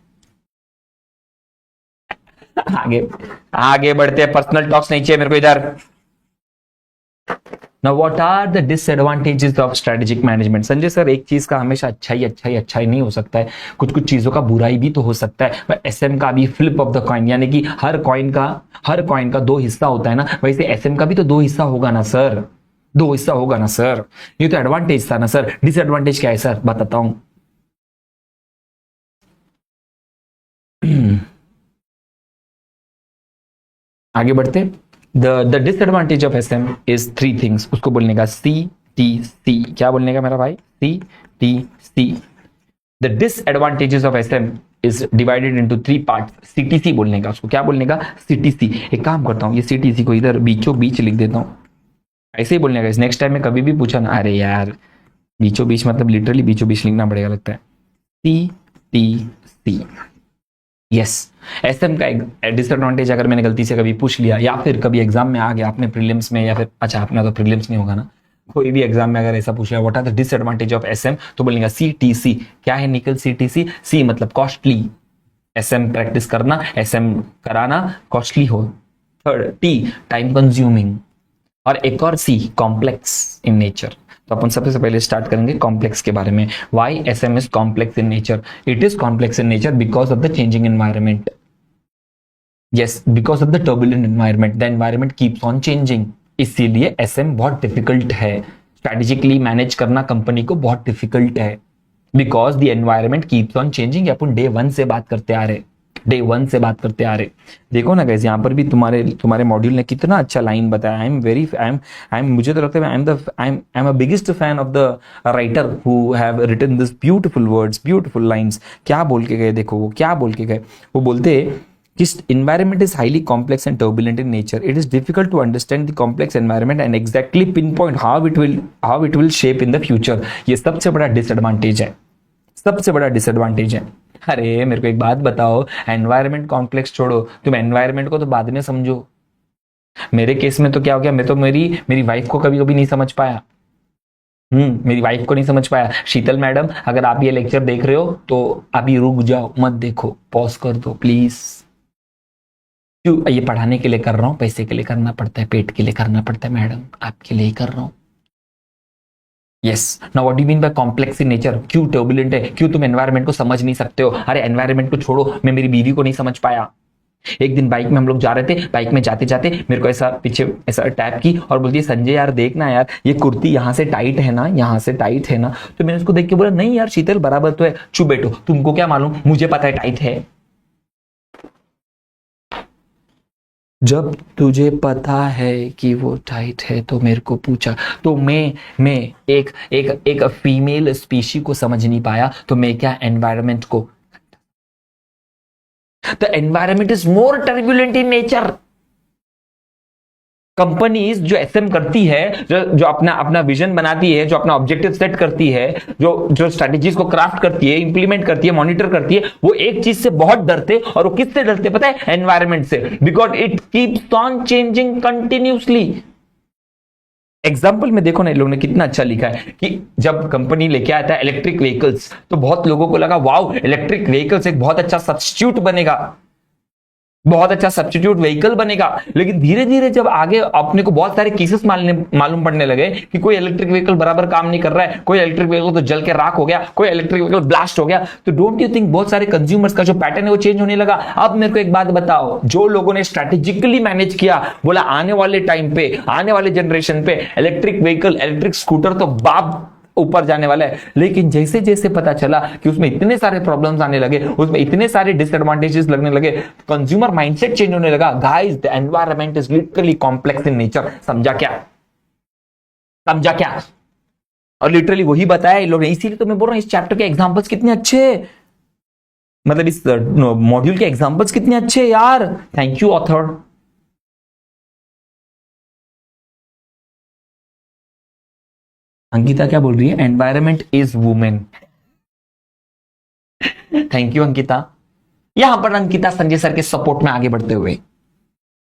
आगे आगे बढ़ते हैं, पर्सनल टॉक्स नहीं चाहिए मेरे को इधर। Now what are the disadvantages of strategic management? Sanjay sir, एक चीज का हमेशा अच्छा ही नहीं हो सकता है, कुछ कुछ चीजों का बुराई भी तो हो सकता है। एसएम का भी फ्लिप ऑफ द कॉइन, यानी कि हर कॉइन का दो हिस्सा होता है ना, वैसे एसएम का भी तो दो हिस्सा होगा ना सर, दो हिस्सा होगा ना सर। ये तो एडवांटेज था ना सर, डिसएडवांटेज क्या है सर बताता हूं। आगे बढ़ते। The disadvantage of SM is three things. उसको बोलने का CTC। क्या बोलने का मेरा भाई? CTC। The disadvantages of SM is divided into three parts. CTC बोलने का, उसको क्या बोलने का? CTC। एक काम करता हूं, ये CTC को इधर बीचों बीच लिख देता हूं, ऐसे ही बोलने का। नेक्स्ट टाइम में कभी भी पूछा ना, अरे यार बीचों बीच मतलब लिटरली बीचों बीच लिखना पड़ेगा लगता है। CTC। यस, एसएम का एक डिसएडवांटेज अगर मैंने गलती से कभी पूछ लिया, या फिर कभी एग्जाम में आ गया आपने प्रीलिम्स में, या फिर अच्छा अपना तो प्रीलिम्स नहीं होगा ना, कोई भी एग्जाम में अगर ऐसा पूछ लिया what are the disadvantage of SM, तो बोलेगा CTC। क्या है निकल CTC? C मतलब कॉस्टली, एसएम प्रैक्टिस करना, एसएम कराना कॉस्टली हो। थर्ड T टाइम कंज्यूमिंग, और एक और C कॉम्प्लेक्स इन नेचर। तो अपन सबसे पहले स्टार्ट करेंगे कॉम्प्लेक्स के बारे में। Why SM is complex in nature? It is complex in nature because of the changing environment. Yes, because of the turbulent environment, the environment keeps on changing. इसीलिए SM बहुत difficult है, strategically manage करना company को बहुत difficult है, because the environment keeps on changing. अपन day one से बात करते आ रहे। देखो ना गाइस, यहाँ पर भी तुम्हारे मॉड्यूल ने कितना अच्छा लाइन बताया। आई एम मुझे तो लगता है I am a biggest fan of the writer who have written this beautiful words, beautiful lines. क्या बोल के गए देखो, वो क्या बोल के गए, वो बोलते कि environment is highly complex and turbulent in nature. It is difficult to understand the complex environment and exactly pinpoint how it will shape in the future. ये सबसे बड़ा डिसएडवांटेज है। अरे मेरे को एक बात बताओ, एनवायरमेंट कॉम्प्लेक्स छोड़ो, तुम एनवायरमेंट को तो बाद में समझो। मेरे केस में तो क्या हो गया, मैं तो मेरी वाइफ को कभी कभी नहीं समझ पाया। मेरी वाइफ को नहीं समझ पाया। शीतल मैडम, अगर आप ये लेक्चर देख रहे हो तो अभी रुक जाओ, मत देखो, पॉज कर दो प्लीज। क्यों? ये पढ़ाने के लिए कर रहा हूं, पैसे के लिए करना पड़ता है, पेट के लिए करना पड़ता है मैडम, आपके लिए ही कर रहा हूं। Yes, now what do you mean bye complex in nature? क्यों टर्बुलेंट है? क्यों तुम एनवायरमेंट को समझ नहीं सकते हो? अरे एनवायरमेंट को छोड़ो, मैं मेरी बीवी को नहीं समझ पाया। एक दिन बाइक में हम लोग जा रहे थे, बाइक में जाते जाते मेरे को ऐसा पीछे ऐसा टैप की और बोलती है संजय यार देखना यार, ये कुर्ती यहाँ से टाइट है ना, यहाँ से टाइट है ना। तो मैंने उसको देख के बोला नहीं यार शीतल बराबर तो है। चुप बैठो, तुमको क्या मालूम, मुझे पता है टाइट है। जब तुझे पता है कि वो टाइट है तो मेरे को पूछा, तो मैं एक फीमेल स्पीशी को समझ नहीं पाया, तो मैं क्या एनवायरमेंट को? The environment is more turbulent in nature. Companies जो एसएम करती है, जो अपना विजन बनाती है, जो अपना ऑब्जेक्टिव सेट करती है, जो स्ट्रेटेजीज को क्राफ्ट करती है, इंप्लीमेंट करती है, मॉनिटर करती है, वो एक चीज से बहुत डरते, और वो किससे डरते पता है? एनवायरमेंट से, because it keeps on changing continuously. Example में देखो ना, इन लोगों ने कितना अच्छा लिखा है कि जब कंपनी लेके आता है इलेक्ट्रिक व्हीकल्स, तो बहुत लोगों को लगा वाओ इलेक्ट्रिक व्हीकल्स एक बहुत अच्छा सब्स्टिट्यूट बनेगा। बहुत अच्छा सब्स्टिट्यूट व्हीकल बनेगा। लेकिन धीरे धीरे जब आगे अपने को बहुत सारे केसेस मालूम पड़ने लगे कि कोई इलेक्ट्रिक व्हीकल बराबर काम नहीं कर रहा है, कोई इलेक्ट्रिक व्हीकल तो जल के राख हो गया, कोई इलेक्ट्रिक व्हीकल ब्लास्ट हो गया, तो डोंट यू थिंक बहुत सारे कंज्यूमर्स का जो पैटर्न है वो चेंज होने लगा। अब मेरे को एक बात बताओ, जो लोगों ने स्ट्रेटेजिकली मैनेज किया, बोला आने वाले टाइम पे, आने वाले जनरेशन पे इलेक्ट्रिक व्हीकल, इलेक्ट्रिक स्कूटर तो बाप ऊपर जाने वाला है, लेकिन जैसे जैसे पता चला कि उसमें इतने सारे प्रॉब्लम्स आने लगे, उसमें इतने सारे डिसएडवांटेजेस लगने लगे, कंज्यूमर माइंडसेट चेंज होने लगा। Guys, the environment is literally complex in nature. समझा क्या? समझा क्या? और लिटरली वही बताया इन लोग ने। इसीलिए तो मैं बोल रहा हूं इस चैप्टर के एग्जांपल्स कितने अच्छे, मतलब इस मॉड्यूल के एग्जांपल्स कितने अच्छे यार। Thank you author. अंकिता क्या बोल रही है? Environment is women. Thank you Ankita. यहां पर अंकिता संजय सर के सपोर्ट में आगे बढ़ते हुए,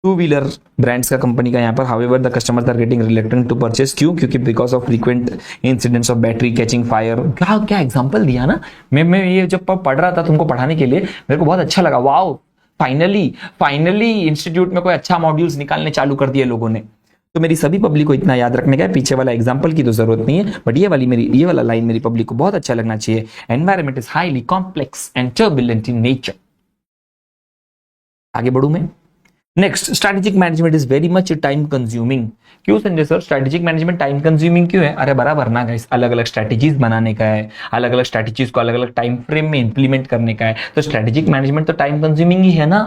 टू व्हीलर ब्रांड्स का कंपनी का यहाँ पर however the customers are getting reluctant to purchase. क्यों? क्योंकि because of frequent incidents of battery catching fire. क्या क्या एग्जांपल दिया ना। मैं ये जब पढ़ रहा था तुमको पढ़ाने के लिए, मेरे को बहुत अच्छा लगा। वाओ, फाइनली इंस्टीट्यूट में कोई अच्छा मॉड्यूल्स निकालने चालू कर दिए लोगों ने। तो मेरी सभी पब्लिक को इतना याद रखने का है, पीछे वाला एग्जांपल की तो जरूरत नहीं है, बट ये वाला लाइन मेरी पब्लिक को बहुत अच्छा लगना चाहिए। Environment is highly complex and turbulent in nature. आगे बढ़ू मैं। Next, strategic management is very much time consuming. क्यों Sanjay sir strategic management time consuming क्यों है? अरे बराबर ना गाइस, अलग अलग स्ट्रेटेजीज बनाने का है, अलग अलग स्ट्रेटेजीज को अलग अलग टाइम फ्रेम में इंप्लीमेंट करने का है, तो स्ट्रेटेजिक मैनेजमेंट तो टाइम कंज्यूमिंग ही है ना।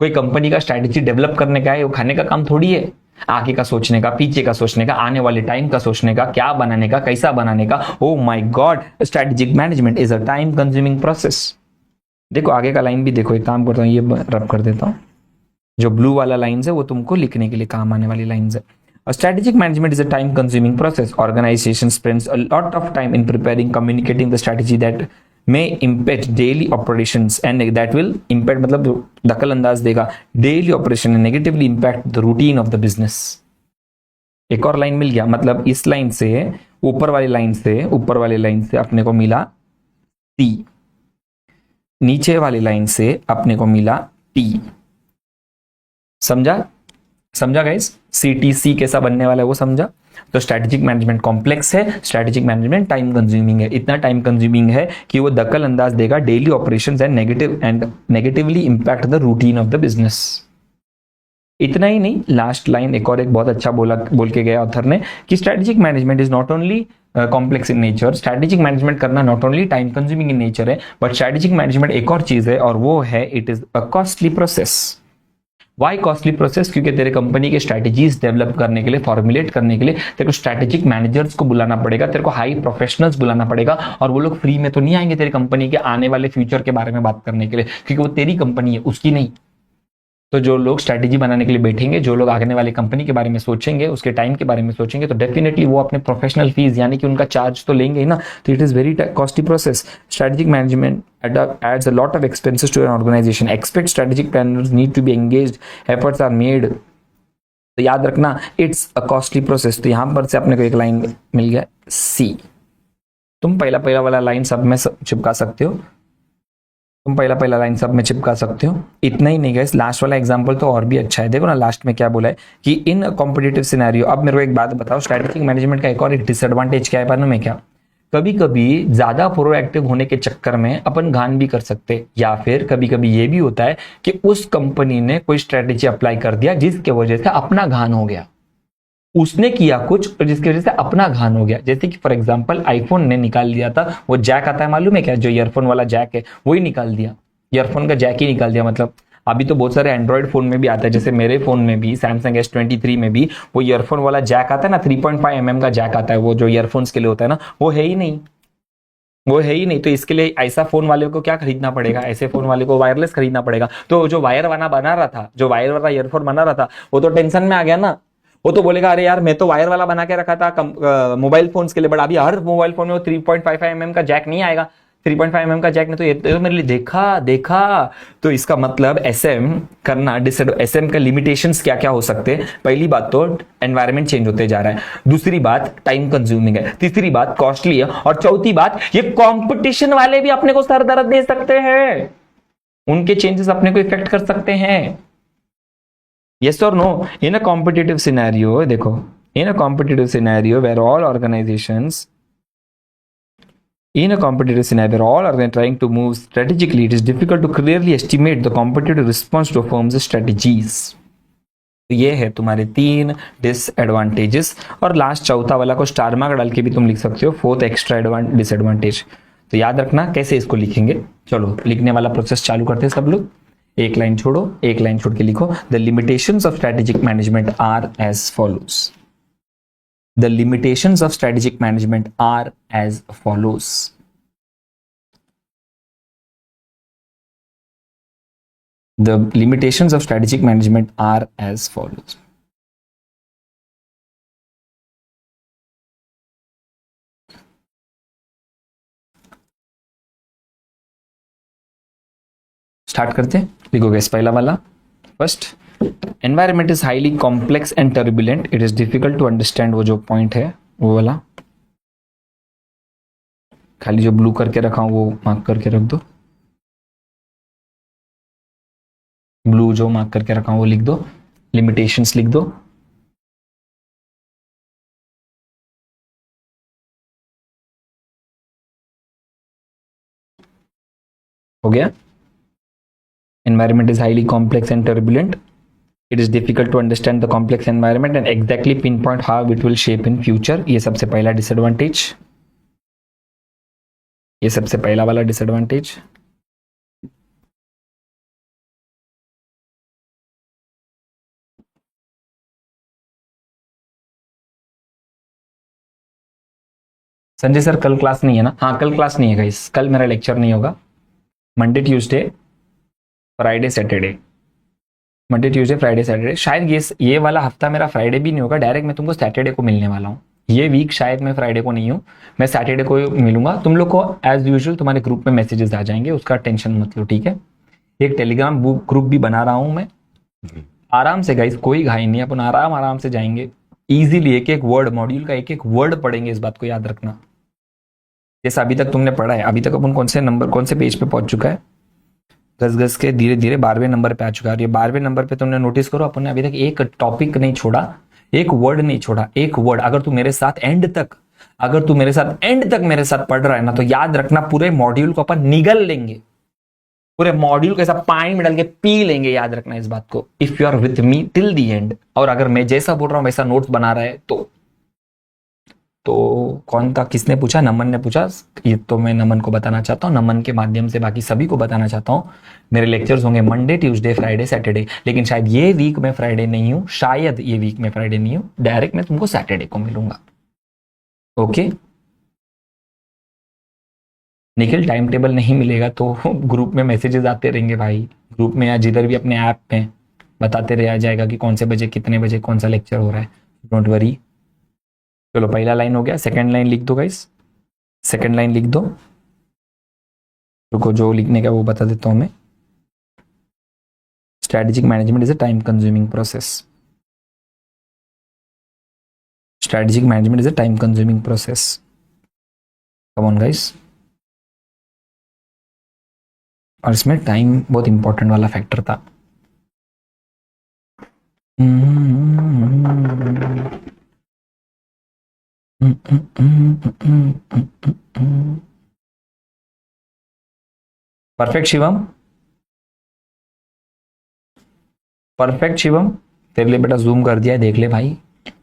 कोई कंपनी का स्ट्रेटेजी डेवलप करने का है, वो खाने का काम थोड़ी है। आगे का सोचने का, पीछे का सोचने का, आने वाले टाइम का सोचने का, क्या बनाने का, कैसा बनाने का। Oh my God, strategic management is a time consuming process. देखो आगे का लाइन भी देखो, एक काम करता हूँ, ये रब कर देता हूँ। जो ब्लू वाला लाइन है वो तुमको लिखने के लिए काम आने वाली लाइन है। Strategic management is a time consuming process. Organization spends a lot of time in preparing, communicating the strategy that may impact daily operations and that will impact मतलब दखल अंदाज देगा daily operation and negatively impact the routine of the business. एक और line मिल गया, मतलब इस line से ऊपर वाली लाइन से अपने को मिला T, नीचे वाली लाइन से अपने को मिला T। समझा गाइस? CTC कैसा बनने वाला है वो समझा? तो स्ट्रेटेजिक मैनेजमेंट कॉम्प्लेक्स है, स्ट्रेटेजिक मैनेजमेंट टाइम कंज्यूमिंग है। इतना टाइम कंज्यूमिंग है कि वो दखल अंदाज देगा daily operations and negatively impact the routine of the business. इतना ही नहीं, लास्ट लाइन एक बहुत अच्छा बोल के गया ऑथर ने कि strategic management is not only complex in nature. Strategic management करना not only time consuming in nature है, बट स्ट्रेटेजिक मैनेजमेंट एक और चीज है, और वो है it is a costly process. Why costly process? क्योंकि तेरे कंपनी के स्ट्रैटेजीज डेवलप करने के लिए, फॉर्मुलेट करने के लिए तेरे को स्ट्रैटेजिक मैनेजर्स को बुलाना पड़ेगा, तेरे को हाई प्रोफेशनल्स बुलाना पड़ेगा, और वो लोग फ्री में तो नहीं आएंगे तेरी कंपनी के आने वाले फ्यूचर के बारे में बात करने के लिए, क्योंकि वो तेरी कंपनी है, उसकी नहीं। तो जो लोग स्ट्रैटेजी बनाने के लिए बैठेंगे, जो लोग आने वाली कंपनी के बारे में सोचेंगे, उसके टाइम के बारे में सोचेंगे, तो डेफिनेटली वो अपने प्रोफेशनल फीस यानी कि उनका चार्ज तो लेंगे ही ना। तो it is very costly process. Strategic management adds a lot of expenses to an organization. Expect strategic planners need to be engaged, efforts are made. तो याद रखना इट्स अ कॉस्टली प्रोसेस। तो यहां पर से अपने को एक लाइन मिल गया C। तुम पहला वाला लाइन सब में चिपका सकते हो, इतना ही नहीं गाइस, लास्ट वाला एग्जांपल तो और भी अच्छा है। देखो ना लास्ट में क्या बोला है कि इन कॉम्पिटिटिव सिनेरियो। अब मेरे को एक बात बताओ, स्ट्रेटेजिक मैनेजमेंट का एक और डिसएडवांटेज क्या है मालूम में? क्या कभी कभी ज्यादा प्रोएक्टिव होने के चक्कर में अपन घान भी कर सकते, या फिर कभी कभी ये भी होता है कि उस कंपनी ने कोई स्ट्रेटेजी अप्लाई कर दिया जिसके वजह से अपना घान हो गया। उसने किया कुछ जिसकी वजह से अपना घान हो गया। जैसे कि फॉर एग्जांपल आईफोन ने निकाल दिया था वो जैक आता है मालूम है क्या, जो ईयरफोन वाला जैक है वही निकाल दिया, ईयरफोन का जैक ही निकाल दिया। मतलब अभी तो बहुत सारे एंड्रॉइड फोन में भी आता है, जैसे मेरे फोन में भी सैमसंग S23 में भी वो ईयरफोन वाला जैक आता है ना, 3.5 mm का जैक आता है, वो जो ईयरफोन्स के लिए होता है ना, वो है ही नहीं। तो इसके लिए ऐसा फोन वाले को क्या खरीदना पड़ेगा? ऐसे फोन वाले को वायरलेस खरीदना पड़ेगा। तो जो वायर वाला ईयरफोन बना रहा था वो तो टेंशन में आ गया ना। वो तो बोलेगा अरे यार मैं तो वायर वाला बना के रखा था मोबाइल फोन्स के लिए, बट अभी हर मोबाइल फोन में वो 3.55 mm का जैक नहीं आएगा। 3.5 mm का जैक ने तो ये तो मेरे लिए देखा। तो इसका मतलब SM करना, SM का लिमिटेशंस क्या क्या हो सकते हैं? पहली बात तो एनवायरनमेंट चेंज होते जा रहा है, दूसरी बात टाइम कंज्यूमिंग है, तीसरी बात कॉस्टली है, और चौथी बात ये कंपटीशन वाले भी अपने को सर दर्द दे सकते हैं। उनके चेंजेस अपने को इफेक्ट कर सकते हैं। यस और no? In a competitive scenario, देखो, in a competitive scenario where all organizations, in a competitive scenario where all are trying to move strategically, it is difficult to clearly estimate the competitive response to a firm's strategies. तो ये है तुम्हारे 3 disadvantages. और last चौथा वाला को star mark डाल के भी तुम लिख सकते हो, फोर्थ एक्स्ट्रा डिसएडवांटेज। तो याद रखना कैसे इसको लिखेंगे। चलो लिखने वाला प्रोसेस चालू करते हैं सब लोग। एक लाइन छोड़ो, एक लाइन छोड़ के लिखो। The limitations of strategic management are as follows. The limitations of strategic management are as follows. The limitations of strategic management are as follows. Start करते हैं, लिखो गैस पहला वाला। First, environment is highly complex and turbulent, it is difficult to understand. वो जो point है वो वाला, खाली जो ब्लू करके रखा हूं वो मार्क करके रख दो। ब्लू जो मार्क करके रखा हूं वो लिख दो। लिमिटेशंस लिख दो। हो गया। Environment is highly complex and turbulent, it is difficult to understand the complex environment and exactly pinpoint how it will shape in future. ये सबसे पहला डिसएडवांटेज, ये सबसे पहला वाला डिसएडवांटेज। संजय सर कल क्लास नहीं है ना? हाँ कल क्लास नहीं है गाइस, कल मेरा लेक्चर नहीं होगा। Monday Tuesday Friday Saturday, Monday Tuesday Friday Saturday. शायद ये वाला हफ्ता मेरा फ्राइडे भी नहीं होगा, डायरेक्ट मैं तुमको सैटरडे को मिलने वाला हूँ। ये वीक शायद मैं फ्राइडे को नहीं हूँ, मैं सैटरडे को मिलूंगा। तुम लोग को एज यूजुअल तुम्हारे ग्रुप में मैसेजेस आ जाएंगे, उसका टेंशन मत लो, ठीक है। एक टेलीग्राम ग्रुप भी बना रहा हूं मैं, आराम से गाइस, कोई घाई नहीं, अपन आराम से जाएंगे। इजीली एक एक वर्ड, मॉड्यूल का एक एक वर्ड पढ़ेंगे, इस बात को याद रखना। जैसा अभी तक तुमने पढ़ा है, अभी तक अपन कौन से नंबर, कौन से पेज पे पहुंच चुका है? घस घस के धीरे धीरे 12वें नंबर पे आ चुका है। और ये 12वें नंबर पे तुमने नोटिस करो, अपन ने अभी तक एक टॉपिक नहीं छोड़ा, एक वर्ड नहीं छोड़ा, एक वर्ड। अगर तू मेरे साथ एंड तक, अगर तू मेरे साथ एंड तक मेरे साथ पढ़ रहा है ना, तो याद रखना पूरे मॉड्यूल को अपन निगल लेंगे, पूरे मॉड्यूल को ऐसा पानी में डाल के पी लेंगे। याद रखना इस बात को, if you are with me till the end. और अगर मैं जैसा बोल रहा हूं वैसा नोट्स बना रहा है तो कौन था, किसने पूछा? नमन ने पूछा। ये तो मैं नमन को बताना चाहता हूँ, नमन के माध्यम से बाकी सभी को बताना चाहता हूँ। मेरे लेक्चर्स होंगे मंडे ट्यूसडे फ्राइडे सैटरडे, लेकिन शायद ये वीक में फ्राइडे नहीं हूँ, शायद ये वीक में फ्राइडे नहीं हूँ, डायरेक्ट मैं तुमको सैटरडे को मिलूंगा। ओके निखिल, टाइम टेबल नहीं मिलेगा तो ग्रुप में मैसेजेस आते रहेंगे भाई, ग्रुप में या जिधर भी अपने ऐप में बताते रहा जाएगा कि कौन से बजे कितने बजे कौन सा लेक्चर हो रहा है। Don't worry. चलो पहला लाइन हो गया, सेकंड लाइन लिख दो गाइस, सेकंड लाइन लिख दो। रुको, जो लिखने का वो बता देता हूं मैं। Strategic management is a time consuming process. Strategic management is a time consuming process. Come on guys. और इसमें टाइम बहुत इंपॉर्टेंट वाला फैक्टर था। परफेक्ट शिवम, परफेक्ट शिवम, तेरे लिए बेटा जूम कर दिया है, देख ले भाई।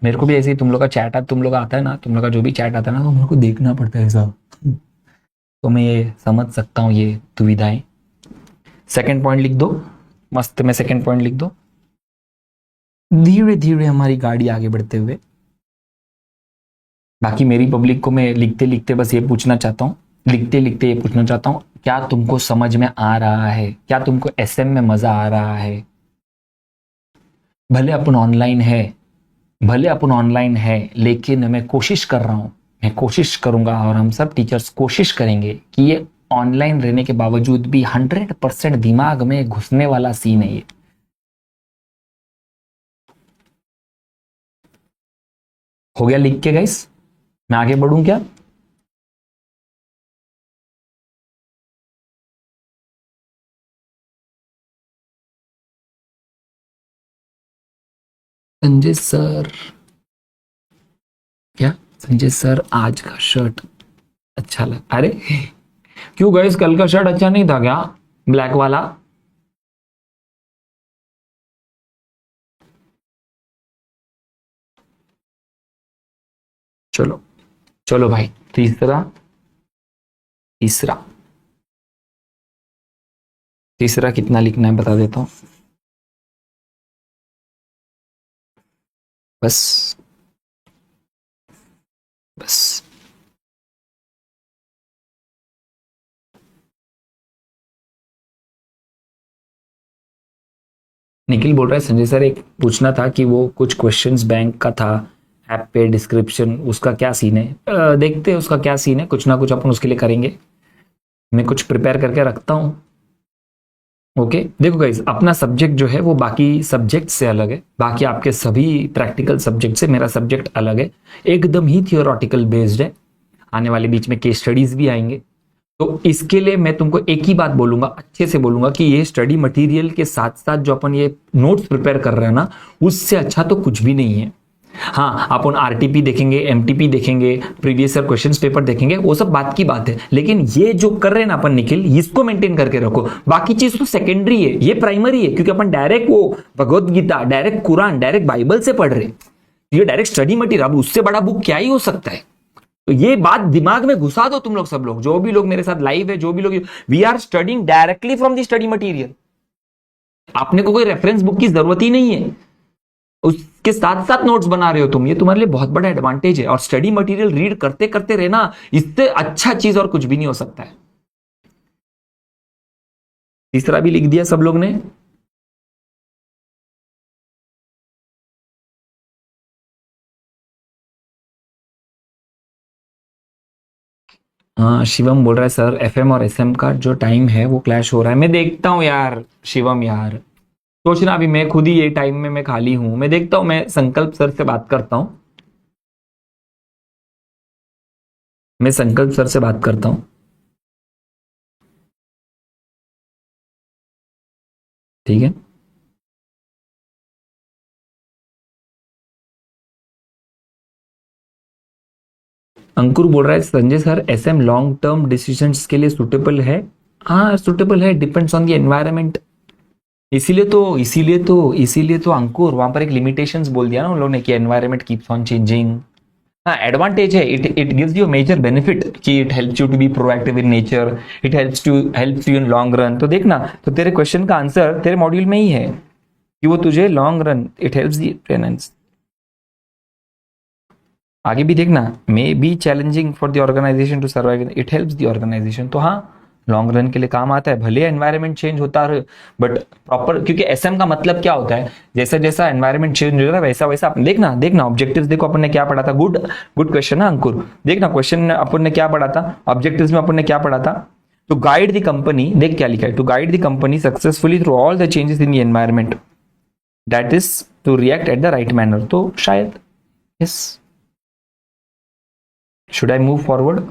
मेरे को भी ऐसे ही तुम लोग का चैट, तुम लोग आता है ना, तुम लोग का जो भी चैट आता है ना, तो मेरे को देखना पड़ता है ऐसा, तो मैं ये समझ सकता हूँ ये दुविधाएं। सेकंड पॉइंट लिख दो, मस्त में सेकंड पॉइंट लिख दो। धीरे धीरे हमारी गाड़ी आगे बढ़ते हुए। बाकी मेरी पब्लिक को मैं लिखते लिखते बस ये पूछना चाहता हूँ, लिखते लिखते ये पूछना चाहता हूँ, क्या तुमको समझ में आ रहा है? क्या तुमको एसएम में मजा आ रहा है? भले अपन ऑनलाइन है, भले अपन ऑनलाइन है, लेकिन मैं कोशिश कर रहा हूं, मैं कोशिश करूंगा और हम सब टीचर्स कोशिश करेंगे कि ये ऑनलाइन रहने के बावजूद भी 100% दिमाग में घुसने वाला सीन है ये। हो गया लिख के गाइस? मैं आगे बढ़ूं क्या? संजय सर, क्या संजय सर आज का शर्ट अच्छा लगा? अरे क्यों गाइस, कल का शर्ट अच्छा नहीं था क्या, ब्लैक वाला? चलो चलो भाई, तीसरा तीसरा तीसरा कितना लिखना है बता देता हूं। बस बस। निखिल बोल रहा है संजय सर, एक पूछना था कि वो कुछ क्वेश्चंस बैंक का था, ऐप पे डिस्क्रिप्शन, उसका क्या सीन है? देखते हैं उसका क्या सीन है, कुछ ना कुछ अपन उसके लिए करेंगे। मैं कुछ प्रिपेयर करके रखता हूँ। ओके देखो गाइस, अपना सब्जेक्ट जो है वो बाकी सब्जेक्ट से अलग है, बाकी आपके सभी प्रैक्टिकल सब्जेक्ट से मेरा सब्जेक्ट अलग है, एकदम ही थियोरटिकल बेस्ड है। आने वाले बीच में केस स्टडीज भी आएंगे। तो इसके लिए मैं तुमको एक ही बात बोलूंगा, अच्छे से बोलूंगा कि ये स्टडी मटेरियल के साथ साथ जो अपन ये नोट्स प्रिपेयर कर रहे हैं ना, उससे अच्छा तो कुछ भी नहीं है। हाँ, अपन आरटीपी देखेंगे, एमटीपी देखेंगे, प्रीवियस ईयर क्वेश्चन पेपर देखेंगे, वो सब बात की बात है, लेकिन ये जो कर रहे हैं ना अपन निखिल, इसको मेंटेन करके रखो। बाकी चीज तो सेकेंडरी है, ये प्राइमरी है, क्योंकि अपन डायरेक्ट वो Bhagavad Gita, direct Quran, direct Bible से पढ़ रहे, ये डायरेक्ट स्टडी मटेरियल, अब उससे बड़ा बुक क्या ही हो सकता है। तो ये बात दिमाग में घुसा दो तुम लोग, सब लोग, जो भी लोग मेरे साथ लाइव है, जो भी लोग, we are studying directly from the study material. आपने को कोई रेफरेंस बुक की जरूरत ही नहीं है, उसके साथ साथ नोट्स बना रहे हो तुम, ये तुम्हारे लिए बहुत बड़ा एडवांटेज है। और स्टडी मटेरियल रीड करते करते रहना, इससे अच्छा चीज और कुछ भी नहीं हो सकता है। तीसरा भी लिख दिया सब लोग ने? हाँ, शिवम बोल रहा है सर एफएम और एसएम का जो टाइम है वो क्लैश हो रहा है। मैं देखता हूँ यार शिवम, यार सोचना, अभी मैं खुद ही ये टाइम में मैं खाली हूं, मैं देखता हूं, मैं संकल्प सर से बात करता हूं, मैं संकल्प सर से बात करता हूं। ठीक है। अंकुर बोल रहा है Sanjay sir SM long term decisions के लिए सुटेबल है? हाँ सुटेबल है, डिपेंड्स ऑन द एनवायरनमेंट। इसीलिए तो अंकुर वहां पर एक लिमिटेशंस बोल दिया ना उन लोगों ने कि एनवायरनमेंट कीप्स ऑन चेंजिंग। हाँ एडवांटेज है, it it gives you major benefit कि it helps you to be proactive in nature, it helps you in long run. तो देखना, तो तेरे क्वेश्चन का आंसर तेरे मॉड्यूल में ही है कि वो तुझे long run, it helps the tenants. आगे भी देखना, may be challenging for the organisation to survive, it helps the organisation. तो हाँ, लॉन्ग रन के लिए काम आता है, भले एनवायरनमेंट चेंज होता है, बट प्रॉपर, क्योंकि एसएम का मतलब क्या होता है, जैसा जैसा एनवायरनमेंट चेंज हो रहा है वैसा वैसा देखना देखना ऑब्जेक्टिव्स देखो अपन ने क्या पढ़ा था। गुड गुड क्वेश्चन है अंकुर। देखना क्वेश्चन अपन ने क्या पढ़ा था, ऑब्जेक्टिव्स में अपन ने क्या पढ़ा था। टू गाइड द कंपनी, देख क्या लिखा है, to guide the company successfully through all the changes in the environment, that is to react at the right manner. तो शायद yes, should I move forward?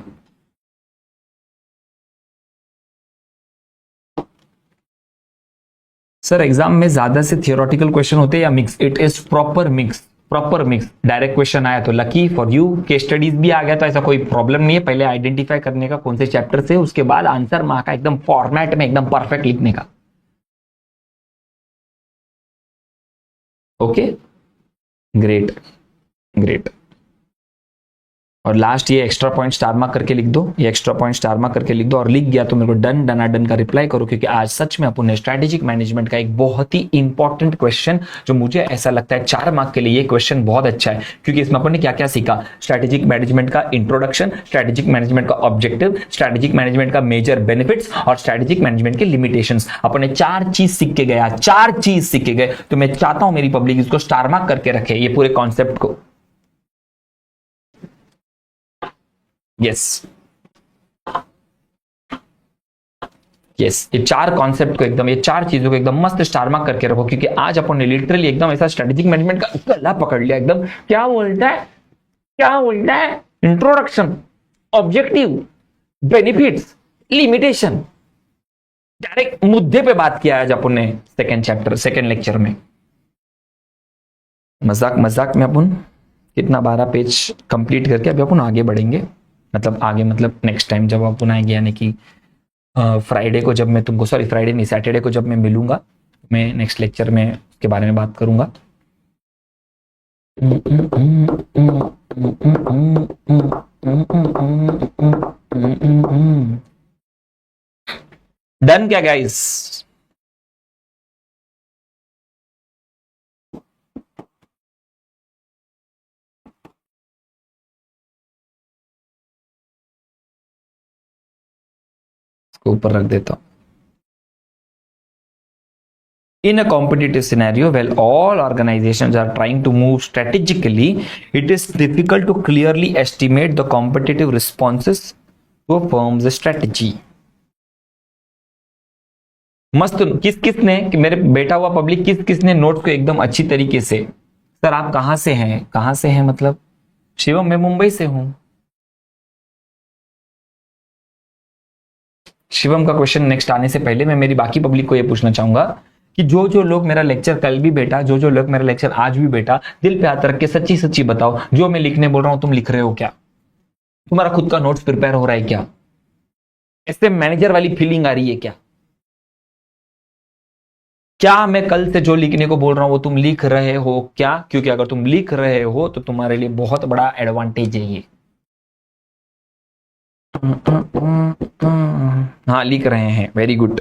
Sir exam में ज्यादा से theoretical question होते हैं या मिक्स? It is proper mix, proper mix. Direct question आया तो lucky for you, case studies भी आ गया तो ऐसा कोई प्रॉब्लम नहीं है। पहले आइडेंटिफाई करने का कौन से चैप्टर से, उसके बाद आंसर माँ का एकदम फॉर्मेट में एकदम परफेक्ट लिखने का। Okay, great great. और लास्ट ये एक्स्ट्रा पॉइंट स्टार मार्क करके लिख दो, ये एक्स्ट्रा पॉइंट स्टार मार्क करके लिख दो, और लिख गया तो मेरे को डन डना डन का रिप्लाई करो, क्योंकि आज सच में अपन ने स्ट्रैटेजिक मैनेजमेंट का एक बहुत ही इंपॉर्टेंट क्वेश्चन, जो मुझे ऐसा लगता है 4 मार्क के लिए ये क्वेश्चन बहुत अच्छा है, क्योंकि इसमें अपन ने क्या क्या सीखा, स्ट्रैटेजिक मैनेजमेंट का इंट्रोडक्शन, स्ट्रैटेजिक मैनेजमेंट का ऑब्जेक्टिव, स्ट्रैटेजिक मैनेजमेंट का मेजर बेनिफिट्स, और स्ट्रैटेजिक मैनेजमेंट के लिमिटेशंस। अपन ने 4 चीज सीख के गया, 4 चीज सीख के गए। तो मैं चाहता हूं मेरी पब्लिक इसको स्टार मार्क करके रखे, ये पूरे कॉन्सेप्ट को। यस यस, ये 4 कॉन्सेप्ट को एकदम, ये 4 चीजों को एकदम मस्त स्टार मार्क करके रखो, क्योंकि आज अपन ने लिटरली एकदम ऐसा स्ट्रेटेजिक मैनेजमेंट का गला पकड़ लिया एकदम। क्या बोलता है, क्या बोलता है, introduction, objective, benefits, limitation, direct मुद्दे पे बात किया आज अपन ने सेकेंड चैप्टर, सेकेंड लेक्चर में। मजाक मजाक में अपन कितना 12 पेज कंप्लीट करके अभी अपन आगे बढ़ेंगे, मतलब आगे मतलब नेक्स्ट टाइम जब अपन आएंगे, यानी कि फ्राइडे को जब मैं तुमको, सॉरी फ्राइडे नहीं, सैटरडे को जब मैं मिलूंगा, मैं नेक्स्ट लेक्चर में उसके बारे में बात करूंगा। डन क्या गाइस? इसको ऊपर रख देता हूं। In a competitive scenario, where all organizations are trying to move strategically, it is difficult to clearly estimate the competitive responses to a firm's strategy. मस्त। किस किस ने, कि मेरे बैठा हुआ पब्लिक, किस किस ने नोट्स को एकदम अच्छी तरीके से, सर आप कहां से हैं, कहां से हैं मतलब? शिवम मैं मुंबई से हूं। शिवम का क्वेश्चन नेक्स्ट आने से पहले मैं मेरी बाकी पब्लिक को यह पूछना चाहूंगा कि जो जो लोग मेरा लेक्चर कल भी बेटा, जो जो लोग मेरा लेक्चर आज भी बेटा, दिल पे हाथ रख के सच्ची सच्ची बताओ, जो मैं लिखने बोल रहा हूं तुम लिख रहे हो क्या? तुम्हारा खुद का नोट्स प्रिपेयर हो रहा है क्या? ऐसे मैनेजर वाली फीलिंग आ रही है क्या? क्या मैं कल से जो लिखने को बोल रहा हूं वो तुम लिख रहे हो क्या? क्योंकि अगर तुम लिख रहे हो तो तुम्हारे लिए बहुत बड़ा एडवांटेज है ये। हाँ लिख रहे हैं, वेरी गुड।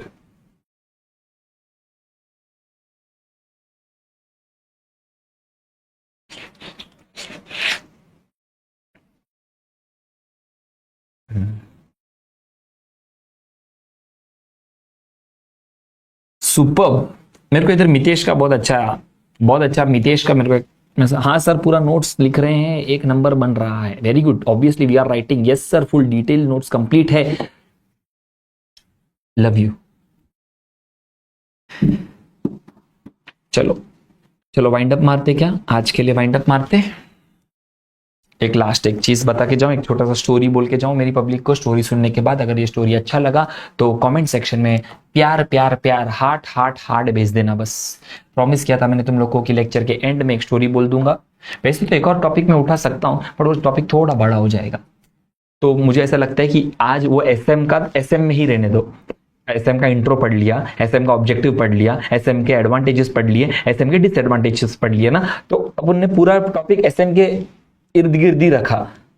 सुपर। मेरे को इधर मितेश का बहुत अच्छा मितेश का मेरे को, हाँ सर पूरा नोट्स लिख रहे हैं, एक नंबर बन रहा है, very good, obviously we are writing, yes sir full detail notes complete है, लव यू। चलो चलो वाइंड अप मारते, क्या आज के लिए वाइंड अप मारते? एक लास्ट एक चीज बता के जाऊं, एक छोटा सा स्टोरी बोल के जाऊं मेरी पब्लिक को। स्टोरी सुनने के बाद अगर ये स्टोरी अच्छा लगा तो कमेंट सेक्शन में प्यार प्यार प्यार हार्ट हार्ट हार्ट भेज देना बस। प्रॉमिस किया था मैंने तुम लोगों की लेक्चर के एंड में एक स्टोरी बोल दूंगा। वैसे तो एक और टॉपिक में उठा सकता हूं पर वो टॉपिक थोड़ा बड़ा हो जाएगा, तो मुझे ऐसा लगता है कि आज वो एसएम का एसएम में ही रहने दो। एसएम का इंट्रो पढ़ लिया, एसएम का ऑब्जेक्टिव पढ़ लिया, एसएम के एडवांटेजेस पढ़ लिए, एसएम के डिसएडवांटेजेस पढ़ लिए ना, तो अपन ने पूरा टॉपिक एसएम के इर्द गिर्द ही रखा,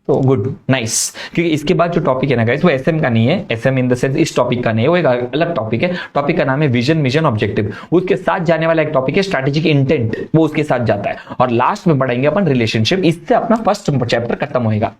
तो गुड नाइस। क्योंकि इसके बाद जो टॉपिक है ना गाइस वो एसएम का नहीं है, एसएम इन द सेंस इस टॉपिक का नहीं है, वो एक अलग टॉपिक है। टॉपिक का नाम है विजन मिशन ऑब्जेक्टिव। उसके साथ जाने वाला एक टॉपिक है स्ट्रैटेजिक इंटेंट, वो उसके साथ जाता है। और लास्ट में पढ़ेंगे अपन रिलेशनशिप। इससे अपना फर्स्ट चैप्टर खत्म होएगा।